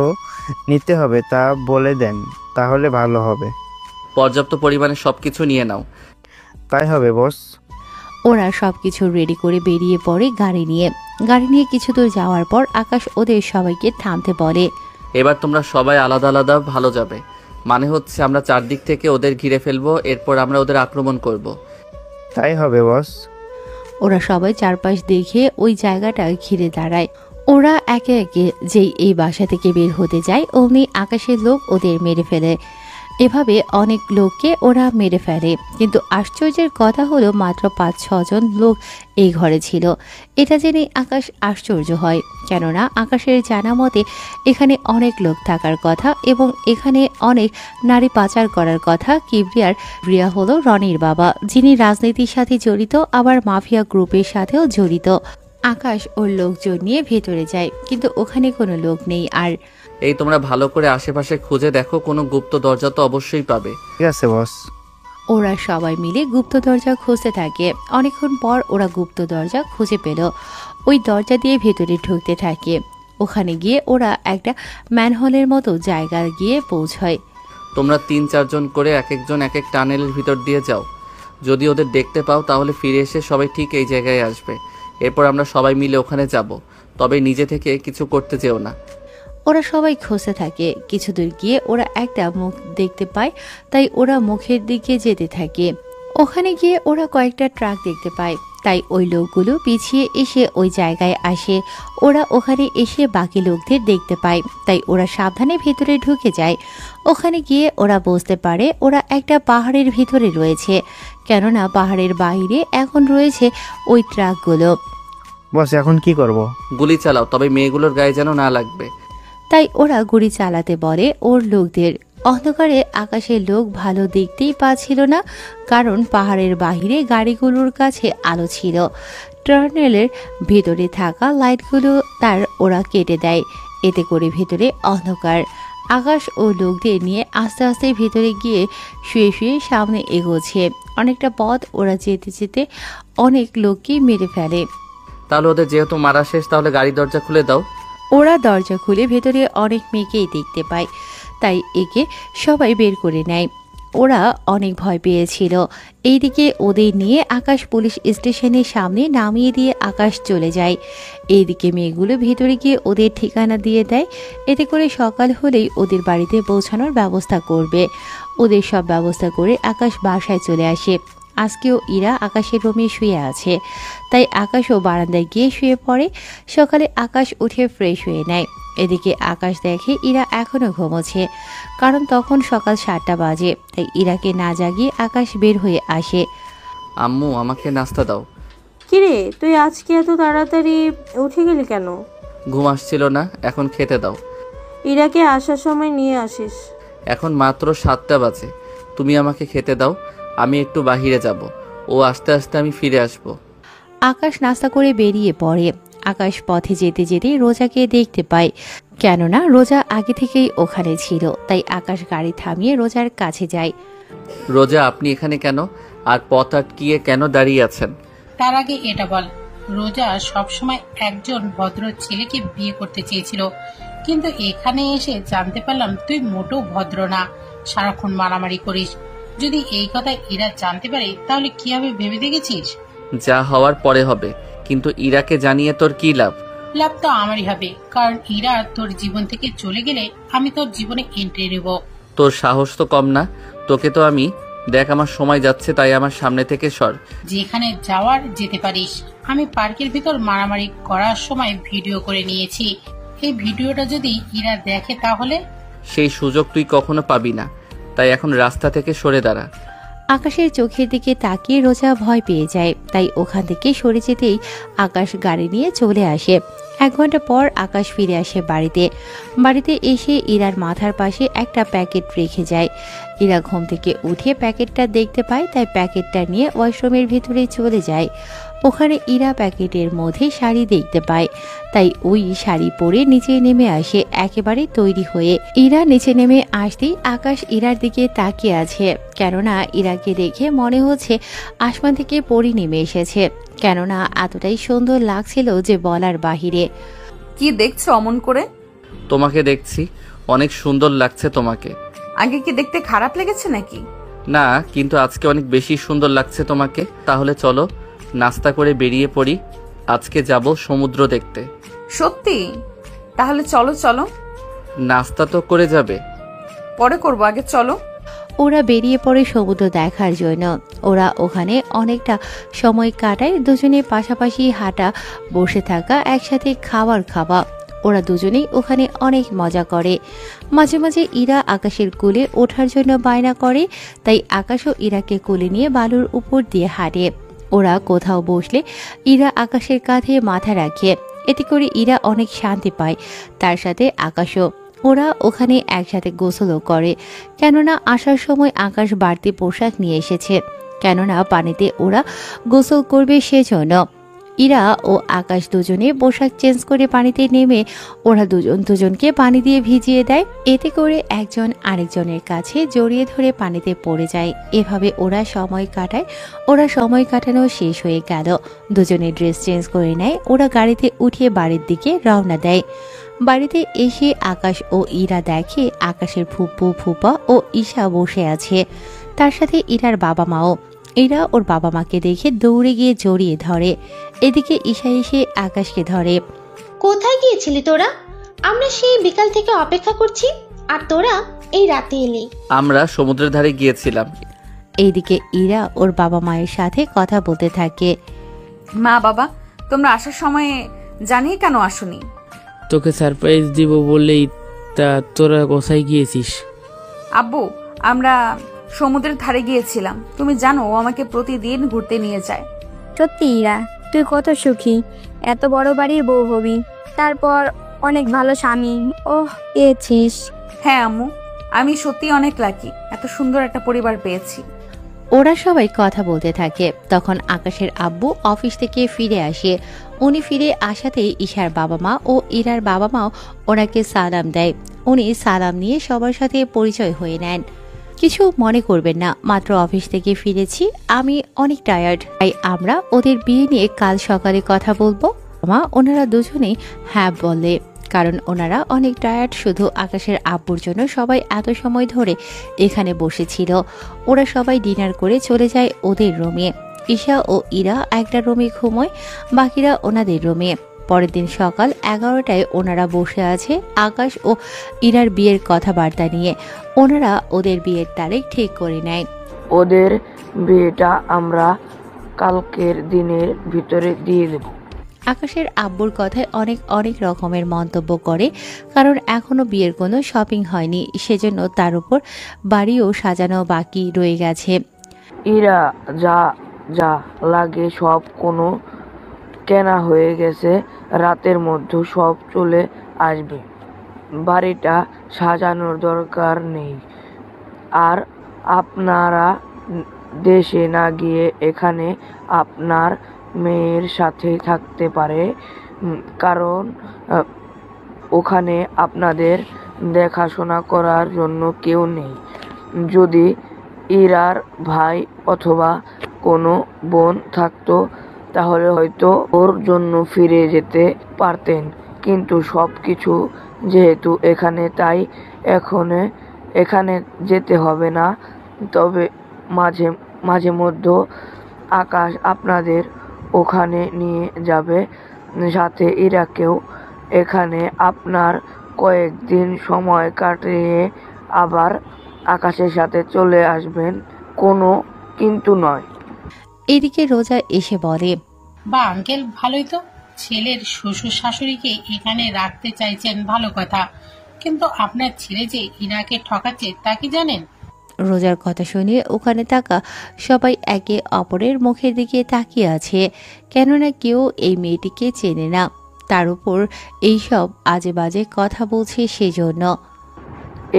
নিতে হবে তা বলে দেন, তাহলে ভালো হবে। পর্যাপ্ত পরিমাণে সবকিছু নিয়ে নাও। তাই হবে বস। ওরা সবকিছু রেডি করে বেরিয়ে পড়ে গাড়ি নিয়ে কিছু দূর যাওয়ার পর আকাশ ওদের সবাইকে থামতে বলে। এবার তোমরা সবাই আলাদা আলাদা ভালো যাবে, মানে হচ্ছে আমরা চারদিক থেকে ওদের ঘিরে ফেলবো, এরপর আমরা ওদের আক্রমণ করব। তাই হবে বস। ওরা সবাই চারপাশ দেখে ওই জায়গাটা ঘিরে দাঁড়ায়। ওরা একে একে যেই এই বাসা থেকে বের হতে যায় অমনি আকাশের লোক ওদের মেরে ফেলে। এভাবে অনেক লোককে ওরা মেরে ফেলে, কিন্তু আশ্চর্যের কথা হলো মাত্র 5-6 জন লোক এই ঘরে ছিল। এটা জেনে আকাশ আশ্চর্য হয়, কেননা আকাশের জানা মতে এখানে অনেক লোক থাকার কথা এবং এখানে অনেক নারী পাচার করার কথা। কিবরিয়া হলো রনির বাবা, যিনি রাজনীতির সাথে জড়িত, আবার মাফিয়া গ্রুপের সাথেও জড়িত। আকাশ ওর লোকজন নিয়ে ভেতরে যায়, কিন্তু ওখানে কোনো লোক নেই। আর এই তোমরা ভালো করে আশেপাশে খুঁজে দেখো, কোনো গুপ্ত দরজা তো অবশ্যই পাবে। ঠিক আছে বস। ওরা সবাই মিলে গুপ্ত দরজা খুঁজতে থাকে। অনেকক্ষণ পর ওরা গুপ্ত দরজা খুঁজে পেল। ওই দরজা দিয়ে ভেতরে ঢুকতে থাকে। ওখানে গিয়ে ওরা একটা ম্যানহোলের মতো জায়গা গিয়ে পৌঁছয়। তোমরা 3-4 জন করে এক একজন এক এক টানেলের ভিতর দিয়ে যাও। যদি ওদের দেখতে পাও তাহলে ফিরে এসে সবাই ঠিক এই জায়গায় আসবে। এরপর আমরা সবাই মিলে ওখানে যাব, তবে নিজে থেকে কিছু করতে যেও না। ওরা সবাই খুঁজতে থাকে। কিছু দূর গিয়ে ওরা একটা মুখ দেখতে পায়, তাই ওরা মুখের দিকে যেতে থাকে। ওখানে গিয়ে ওরা কয়েকটা ট্রাক দেখতে পায়, তাই ওই লোকগুলো পিছিয়ে এসে ওই জায়গায় আসে। ওরা ওখানে এসে বাকি লোকদের দেখতে পায়, তাই ওরা সাবধানে ভেতরে ঢুকে যায়। ওখানে গিয়ে ওরা বুঝতে পারে ওরা একটা পাহাড়ের ভিতরে রয়েছে, কেননা পাহাড়ের বাইরে এখন রয়েছে ওই ট্রাকগুলো। বস এখন কি করব? গুলি চালাও, তবে মেয়েগুলোর গায়ে যেন না লাগবে। তাই ওরা গুলি চালাতে বলে ওর লোকদের। অন্ধকারে আকাশের লোক ভালো দেখতেই পাচ্ছিল না, কারণ পাহাড়ের বাহিরে গাড়িগুলোর কাছে আলো ছিল। টার্নেলের ভেতরে থাকা লাইটগুলো তার ওরা কেটে দেয়, এতে করে ভেতরে অন্ধকার। আকাশ ও লোকদের নিয়ে আস্তে আস্তে ভেতরে গিয়ে শুয়ে শুয়ে সামনে এগোচ্ছে। অনেকটা পথ ওরা যেতে যেতে অনেক লোককে মেরে ফেলে। তাহলে ওদের যেহেতু মারা শেষ, তাহলে গাড়ির দরজা খুলে দাও। ওরা দরজা খুলে ভেতরে অনেক মেয়েকেই দেখতে পায়, তাই একে সবাই বের করে নেয়। ওরা অনেক ভয় পেয়েছিল। এইদিকে ওদের নিয়ে আকাশ পুলিশ স্টেশনের সামনে নামিয়ে দিয়ে আকাশ চলে যায়। এইদিকে মেয়েগুলো ভেতরে গিয়ে ওদের ঠিকানা দিয়ে দেয়, এতে করে সকাল হলেই ওদের বাড়িতে পৌঁছানোর ব্যবস্থা করবে। ওদের সব ব্যবস্থা করে আকাশ বাসায় চলে আসে। আজকেও ইরা আকাশের রুমে শুয়ে আছে, তাই আকাশও বারান্দায় গিয়ে শুয়ে পড়ে। সকালে আকাশ উঠে ফ্রেশ হয়ে নেয়। এদিকে আকাশ দেখে ইরা এখনো ঘুমোচ্ছে, কারণ তখন সকাল 7টা বাজে। তাই ইরাকে না জাগিয়ে আকাশ বের হয়ে আসে। আম্মু, আমাকে নাস্তা দাও। কিরে, তুই আজকে এত তাড়াতাড়ি উঠে গেলি কেন? ঘুম আসছিল না, এখন খেতে দাও। ইরাকে আসার সময় নিয়ে আসিস। এখন মাত্র 7টা বাজে, তুমি আমাকে খেতে দাও, আমি একটু বাহিরে যাব। ও আস্তে আস্তে আমি ফিরে আসব। আকাশ নাস্তা করে বেরিয়ে পড়ে। আকাশ পথে যেতে যেতে রোজাকে দেখতে পায়, কেননা রোজা আগে থেকেই ওখানে ছিল। তাই আকাশ গাড়ি থামিয়ে রোজার কাছে যায়। রোজা, আপনি এখানে কেন? আর পথ আটকিয়ে কেন দাঁড়িয়ে আছেন? তার আগে এটা বল, রোজা সবসময় একজন ভদ্র ছেলেকে বিয়ে করতে চেয়েছিল, কিন্তু এখানে এসে জানতে পারলাম তুই মোটেও ভদ্র না, সারাক্ষণ মারামারি করিস। যদি এই কথা ইরা জানতে পারে তাহলে কি হবে ভেবে দেখেছিস? যা হওয়ার পরে হবে, কিন্তু ইরাকে জানিয়ে তোর কি লাভ? লাভ তো আমারই হবে, কারণ ইরা তোর জীবন থেকে চলে গেলে আমি তোর জীবনে এন্ট্রি নেব। তোর সাহস তো কম না। তোকে তো আমি, দেখ আমার সময় যাচ্ছে, তাই আমার সামনে থেকে সর। যেখানে যাওয়ার যেতে পারিস। আমি পার্কের ভিতর মারামারি করার সময় ভিডিও করে নিয়েছি। এই ভিডিওটা যদি ইরা দেখে তাহলে? সেই সুযোগ তুই কখনো পাবি না, তাই এখন রাস্তা থেকে সরে দাঁড়া। আকাশের চোখের দিকে তাকিয়ে রোজা ভয় পেয়ে যায়, তাই ওখান থেকে সরে যেতেই আকাশ গাড়ি নিয়ে চলে আসে। 1 ঘন্টা পর আকাশ ফিরে আসে বাড়িতে এসে ইরার মাথার পাশে একটা প্যাকেট রেখে যায়। ইরা ঘুম থেকে উঠে প্যাকেটটা দেখতে পায়, তাই প্যাকেটটা নিয়ে ওয়াশরুমের ভিতরে চলে যায়। ওখানে ইরা প্যাকেটের মধ্যে শাড়ি দেখতে পায়, তাই ওই শাড়ি পরে নিচে নেমে আসে একেবারে তৈরি হয়ে। ইরা নিচে নেমে আসতেই আকাশ ইরার দিকে তাকিয়ে আছে, কেননা ইরাকে দেখে মনে হচ্ছে আসমান থেকে পরি নেমে এসেছে। কেননা এতটাই সুন্দর লাগছিল যে বলার বাহিরে। কি দেখছো অমন করে? তোমাকে দেখছি, অনেক সুন্দর লাগছে তোমাকে। আগে কি দেখতে খারাপ লেগেছে নাকি? না, কিন্তু আজকে অনেক বেশি সুন্দর লাগছে তোমাকে। তাহলে চলো নাস্তা করে বেরিয়ে পড়ি, আজকে যাব সমুদ্র দেখতে। সত্যি? তাহলে চলো চলো। নাস্তা তো করে যাবে? পরে করবো, আগে চলো। ওরা বেরিয়ে পড়ে সমুদ্র দেখার জন্য। ওরা ওখানে অনেকটা সময় কাটায়, দুজনে পাশাপাশি হাঁটা, বসে থাকা, একসাথে খাবার খাওয়া। ওরা দুজনেই ওখানে অনেক মজা করে। মাঝে মাঝে ইরা আকাশের কোলে ওঠার জন্য বায়না করে, তাই আকাশও ইরাকে কোলে নিয়ে বালুর উপর দিয়ে হাঁটে। ওরা কোথাও বসলে ইরা আকাশের কাঁধে মাথা রাখে, এতে করে ইরা অনেক শান্তি পায়। তার সাথে আকাশও। ওরা ওখানে একসাথে গোসলও করে, কেননা আসার সময় আকাশ বাড়তি পোশাক নিয়ে এসেছে, কেননা পানিতে ওরা গোসল করবে সেজন্য। ইরা ও আকাশ দুজনে পোশাক চেঞ্জ করে পানিতে নেমে ওরা দুজনকে পানি দিয়ে ভিজিয়ে দেয়, এতে করে একজন আরেকজনের কাছে জড়িয়ে ধরে পানিতে পড়ে যায়। এভাবে ওরা সময় কাটায়। ওরা সময় কাটানো শেষ হয়ে গেল, দুজনে ড্রেস চেঞ্জ করে নেয়। ওরা গাড়িতে উঠে বাড়ির দিকে রওনা দেয়। বাড়িতে এসে আকাশ ও ইরা দেখে আকাশের ফুপু, ফুপা ও ঈশা বসে আছে, তার সাথে ইরার বাবা মাও। ইরা ওর বাবা মাকে দেখে দৌড়ে গিয়ে জড়িয়ে ধরে। এদিকে ঈশা এসে আকাশকে ধরে। কোথায় গিয়েছিলি তোরা? আমরা সেই বিকাল থেকে অপেক্ষা করছি, আর তোরা এই রাতে এলি। আমরা সমুদ্রের ধারে গিয়েছিলাম। এইদিকে ইরা ওর বাবা মায়ের সাথে কথা বলতে থাকে। মা বাবা, তোমরা আসার সময় জানিয়ে কেন আসোনি? তোকে সারপ্রাইজ দিব বললেই। তা তোরা কোথায় গিয়েছিস? আব্বু, আমরা সমুদ্রের ধারে গিয়েছিলাম। তুমি জানো ও আমাকে প্রতিদিন ঘুরতে নিয়ে যায়। সত্যি ইরা, তুই কত সুখী, এত বড় বাড়ির বউ হবি, তারপর অনেক ভালো স্বামী ও পেয়েছিস। হ্যাঁ আম্মু, আমি সত্যি অনেক লাকি, এত সুন্দর একটা পরিবার পেয়েছি। ওরা সবাই কথা বলতে থাকে। তখন আকাশের আব্বু অফিস থেকে ফিরে আসে। উনি ফিরে আসাতেই ঈশার বাবা মা ও ইরার বাবা মাও ওনাকে সালাম দেয়। উনি সালাম নিয়ে সবার সাথে পরিচয় হয়ে নেন। কিছু মনে করবেন না, মাত্র অফিস থেকে ফিরেছি, আমি অনেক টায়ার্ড, তাই আমরা ওদের বিয়ে নিয়ে কাল সকালে কথা বলবো। মা ওনারা দুজনেই হ্যাঁ বলে, কারণ ওনারা অনেক টায়ার্ড। শুধু আকাশের আব্বুর জন্য সবাই এত সময় ধরে এখানে বসেছিল। ওরা সবাই ডিনার করে চলে যায় ওদের রুমে। ঈশা ও ইরা একটা রুমে ঘুমোয়, বাকিরা ওনাদের রুমে। পরের দিন সকাল 11টায় ওনারা বসে আছে আকাশ ও ইরার বিয়ের কথাবার্তা নিয়ে। ওনারা ওদের বিয়ের তারিখ ঠিক করে নেয়। ওদের বিয়েটা আমরা কালকের দিনের ভিতরে দিয়ে দেব। আকাশের আব্বুর কথায় অনেক অনেক রকমের মন্তব্য করে, কারণ এখনো বিয়ের কোনো শপিং হয়নি, সেজন্য তার উপর বাড়িও সাজানো বাকি রয়ে গেছে। ইরা যা যা লাগে সব কোনো কেনা হয়ে গেছে, রাতের মধ্যে সব চলে আসবে। বাড়িটা সাজানোর দরকার নেই। আর আপনারা দেশে না গিয়ে এখানে আপনার মেয়ের সাথে থাকতে পারে, কারণ ওখানে আপনাদের দেখাশোনা করার জন্য কেউ নেই। যদি ইরার ভাই অথবা কোনো বোন থাকতো তাহলে হয়তো ওর জন্য ফিরে যেতে পারতেন, কিন্তু সব কিছু যেহেতু এখানে, তাই এখানে যেতে হবে না। তবে মাঝে মাঝে মধ্যে আকাশ আপনাদের ওখানে নিয়ে যাবে, সাথে ইরাকেও। এখানে আপনার কয়েকদিন সময় কাটিয়ে আবার আকাশের সাথে চলে আসবেন, কোনো কিন্তু নয়। এদিকে রোজা এসে বলে, বা আঙ্কেল, ভালোই তো, ছেলের শ্বশুর শাশুড়িকে এখানে রাখতে চাইছেন, ভালো কথা, কিন্তু আপনার ছেলে যে ইরাকে ঠকাচ্ছে তা কি জানেন? রোজার কথা শুনিয়ে ওখানে থাকা সবাই একে অপরের মুখের দিকে তাকিয়ে আছে, কেননা কেউ এই মেয়েটিকে চেনে না, তার উপর এইসব আজে বাজে কথা বলছে সেজন্য।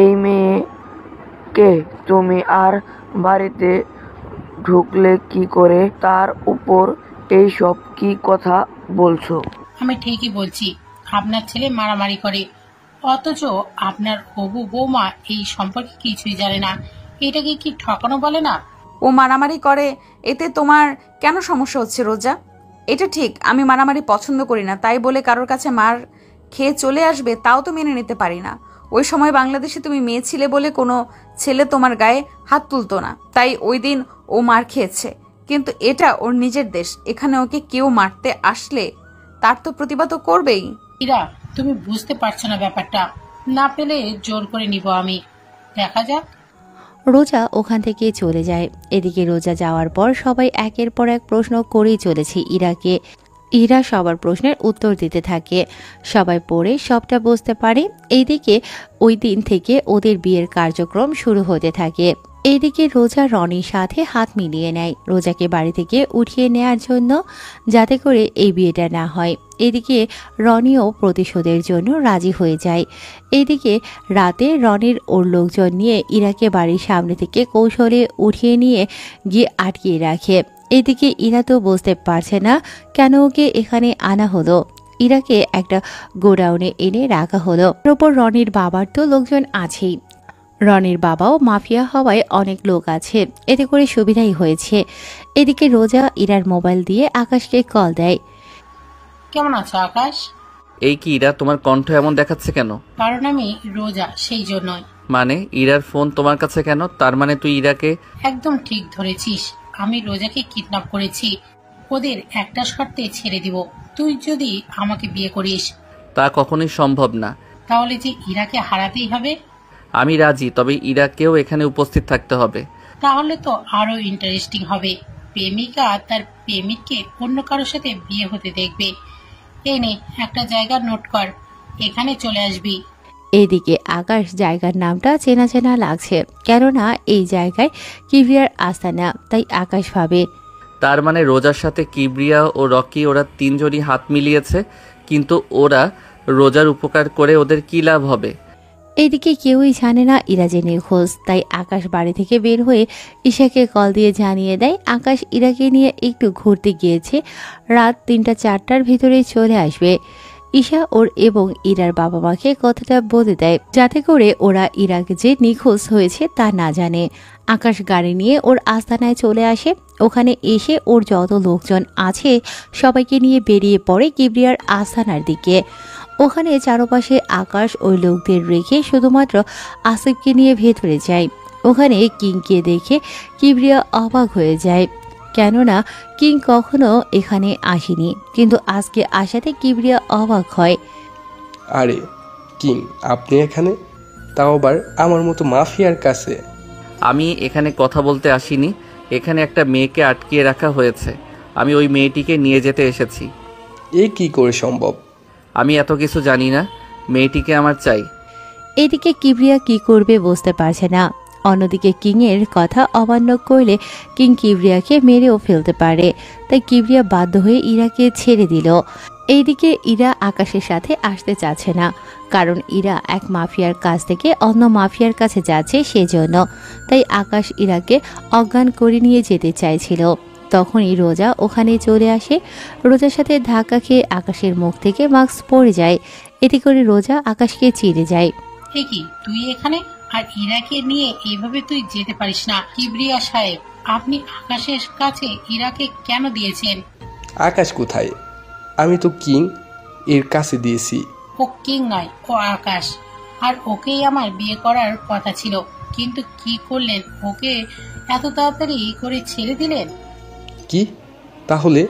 এই মেয়েকে তুমি আর বাড়িতে ঢুকলে কি করে, তার উপর এইসব কি কথা বলছো? আমি ঠিকই বলছি, আপনার ছেলে মারামারি করে, অথচ আপনার হবু বৌমা এই সম্পর্কে কিছুই জানে না। এটাকে কি ঠকানো বলে না? ও মারামারি করে, এতে তোমার কেন সমস্যা হচ্ছে রোজা? এটা ঠিক, আমি মারামারি পছন্দ করি না, তাই বলে কারোর কাছে মার খেয়ে চলে আসবে তাও তো মেনে নিতে পারি না। ওই সময় বাংলাদেশে তুমি মেয়ে ছিলে বলে কোনো ছেলে তোমার গায়ে হাত তুলতো না, তাই ওই দিন ও মার খেয়েছে, কিন্তু এটা ওর নিজের দেশ, এখানে ওকে কেউ মারতে আসলে তার তো প্রতিবাদ করবেই। ইরা, তুমি বুঝতে পারছো না ব্যাপারটা, না পেলে জোর করে নিব আমি, দেখা যাক। রোজা ওখান থেকে চলে যায়। এদিকে রোজা যাওয়ার পর সবাই একের পর এক প্রশ্ন করেই চলেছে ইরাকে। ইরা সবার প্রশ্নের উত্তর দিতে থাকে, সবাই পড়ে সবটা বুঝতে পারে। এইদিকে ওই দিন থেকে ওদের বিয়ের কার্যক্রম শুরু হতে থাকে। এইদিকে রোজা রনির সাথে হাত মিলিয়ে নেয় রোজাকে বাড়ি থেকে উঠিয়ে নেয়ার জন্য, যাতে করে এই বিয়েটা না হয়। এদিকে রনিও প্রতিশোধের জন্য রাজি হয়ে যায়। এদিকে রাতে রনির ওর লোকজন নিয়ে ইরাকে বাড়ির সামনে থেকে কৌশলে উঠিয়ে নিয়ে গিয়ে আটকিয়ে রাখে। এদিকে ইরা তো বুঝতে পারছে না কেন ওকে এখানে আনা হলো। ইরাকে একটা গোডাউনে এনে রাখা হলো। ওর ওপর রনির বাবার তো লোকজন আছেই, রনির বাবাও মাফিয়া হওয়ায় অনেক লোক আছে, এতে করে সুবিধাই হয়েছে। এদিকে রোজা ইরার মোবাইল দিয়ে আকাশকে কল দেয়। কেমন আছো আকাশ? এই কি ইরা, তোমার কণ্ঠ এমন দেখাচ্ছে কেন? কারণ আমি রোজা, সেই জন্যই। মানে ইরার ফোন তোমার কাছে কেন? তার মানে তুই ইরাকে? একদম ঠিক ধরেছিস, আমি রোজাকে কিডন্যাপ করেছি, ওদের একটা শর্তে ছেড়ে দিব, তুই যদি আমাকে বিয়ে করিস। তা কখনোই সম্ভব না। তাহলে যে ইরাকে হারাতেই হবে। আমি রাজি, তবে ইরাকেও এখানে উপস্থিত থাকতে হবে। তাহলে তো আরো ইন্টারেস্টিং হবে, প্রেমিকা তার প্রেমিককে অন্য কারোর সাথে বিয়ে হতে দেখবে। এই নে একটা জায়গা নোট কর, এখানে চলে আসবি। এদিকে আকাশ জায়গার নামটা চেনা চেনা লাগছে, কেননা এই জায়গায় কিবরিয়ার আস্তানা, তাই আকাশ ভাবে। তার মানে রোজার সাথে কিবরিয়া ও রকি ওরা তিনজনই হাত মিলিয়েছে, কিন্তু ওরা রোজার উপকার করে ওদের কি লাভ হবে? এইদিকে কেউই জানে না ইরা যে নিখোঁজ। তাই আকাশ বাড়ি থেকে বের হয়ে ঈশাকে কল দিয়ে জানিয়ে দেয় আকাশ ইরাকে নিয়ে একটু ঘুরতে গিয়েছে, রাত ৩টা-৪টার ভিতরে চলে আসবে। ঈশা ওর এবং ইরার বাবা মাকে কথাটা বলে দেয়, যাতে করে ওরা ইরাকে যে নিখোঁজ হয়েছে তা না জানে। আকাশ গাড়ি নিয়ে ওর আস্তানায় চলে আসে। ওখানে এসে ওর যত লোকজন আছে সবাইকে নিয়ে বেরিয়ে পড়ে কিবরিয়ার আস্তানার দিকে। ওখানে চারপাশে আকাশ ওই লোকদের রেখে শুধুমাত্র আসিফকে নিয়ে ভেতরে যায়। ওখানে কিংকে দেখে কিবরিয়া অবাক হয়ে যায়, কেননা কিং কখনো এখানে আসেনি, কিন্তু আজকে আসাতে কিবরিয়া অবাক হয়। আরে কিং, আপনি এখানে, তাও আবার আমার মতো মাফিয়ার কাছে? আমি এখানে কথা বলতে আসিনি, এখানে একটা মেয়েকে আটকিয়ে রাখা হয়েছে, আমি ওই মেয়েটিকে নিয়ে যেতে এসেছি। এ কি করে সম্ভব? আমি এত কিছু জানি না, মেয়েটিকে আমার চাই। এদিকে কিবরিয়া কি করবে বুঝতে পারছে না। অন্যদিকে কিংয়ের কথা অমান্য করলে কিং কিবরিয়াকে মেরেও ফেলতে পারে, তাই কিবরিয়া বাধ্য হয়ে ইরাকে ছেড়ে দিল। এইদিকে ইরা আকাশের সাথে আসতে চাচ্ছে না, কারণ ইরা এক মাফিয়ার কাছ থেকে অন্য মাফিয়ার কাছে যাচ্ছে সেজন্য। তাই আকাশ ইরাকে অজ্ঞান করে নিয়ে যেতে চাইছিল। তখনই রোজা ওখানে চলে আসে। রোজার সাথে ধাক্কা খেয়ে আকাশের মুখ থেকে মাস্ক পড়ে যায়। এতে করে রোজা আকাশকে চিড়ে যায়। কি তুই এখানে, আর ইরাকে নিয়ে এইভাবে তুই যেতে পারিস না। কিবরিয়া সাহেব, আপনি আকাশের কাছে ইরাকে কেন দিয়েছেন? আকাশ কোথায়? আমি তো কিং এর কাছে দিয়েছি। ও কিং নয়, ও আকাশ, আর ওকেই আমার বিয়ে করার কথা ছিল, কিন্তু কি করলেন? ওকে এত তাড়াতাড়ি করে ছেড়ে দিলেন। কি? তাহলে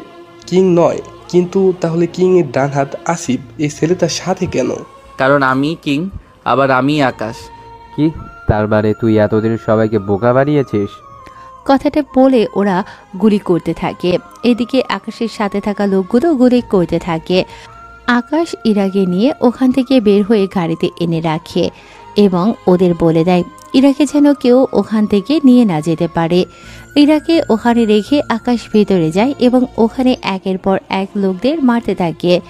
কিং নয়, কিন্তু তাহলে কিং এর ডান হাত আসিফ এই ছেলেটার সাথে কেন? কারণ আমি কিং, আবার আমি আকাশ। কি তার মানে তুই এতদিন সবাইকে বোকা বানিয়েছিস? কথাটা বলে ওরা গুলি করতে থাকে। এদিকে আকাশের সাথে থাকা লোকগুলো গুলি করতে থাকে। আকাশ ইরাকে নিয়ে ওখান থেকে বের হয়ে গাড়িতে এনে রাখে এবং ওদের বলে দেয় ইরাকে যেন কেউ ওখান থেকে নিয়ে না যেতে পারে। ইরাকে ওখানে রেখে আকাশ ভেতরে যায় এবং ওখানে একের পর এক লোকদের মারতে থাকে।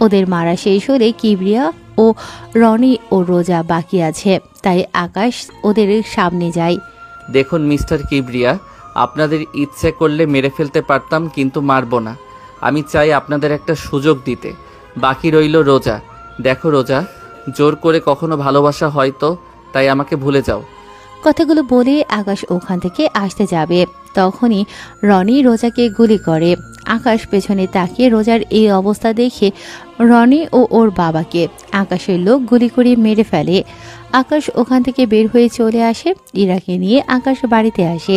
ওদের মারা শেষ হলে কিবরিয়া ও রনি ও রোজা বাকি আছে, তাই আকাশ ওদের সামনে যায়। দেখুন মিস্টার কিবরিয়া, আপনাদের ইচ্ছে করলে মেরে ফেলতে পারতাম, কিন্তু মারবো না। আমি চাই আপনাদের একটা সুযোগ দিতে। বাকি রইল রোজা। দেখো রোজা, জোর করে কখনো ভালোবাসা হয়তো, তাই আমাকে ভুলে যাও। কথাগুলো বলে আকাশ ওখান থেকে আসতে যাবে, তখনই রনি রোজাকে গুলি করে। আকাশ পেছনে তাকিয়ে রোজার এই অবস্থা দেখে রনি ও ওর বাবাকে আকাশের লোক গুলি করে মেরে ফেলে। আকাশ ওখান থেকে বের হয়ে চলে আসে। ইরাকে নিয়ে আকাশ বাড়িতে আসে।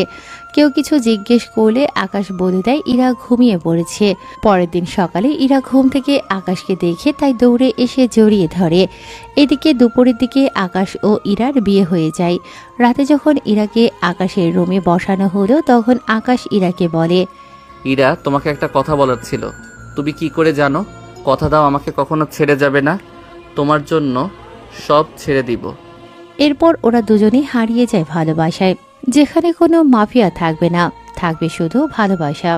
কেউ কিছু জিজ্ঞেস করলে আকাশ বলে দেয় ইরা ঘুমিয়ে পড়েছে। পরের দিন সকালে ইরা ঘুম থেকে আকাশকে দেখে তাই দৌড়ে এসে জড়িয়ে ধরে। এদিকে দুপুরের দিকে আকাশ ও ইরার বিয়ে হয়ে যায়। রাতে যখন ইরাকে আকাশের রুমে বসানো হলো তখন আকাশ ইরাকে বলে, ইরা, তোমাকে একটা কথা বলার ছিল। তুমি কি করে জানো? কথা দাও আমাকে কখনো ছেড়ে যাবে না। তোমার জন্য সব ছেড়ে দিব। এরপর ওরা দুজনেই হারিয়ে যায় ভালোবাসায়, যেখানে কোনো মাফিয়া থাকবে না, থাকবে শুধু ভালোবাসা।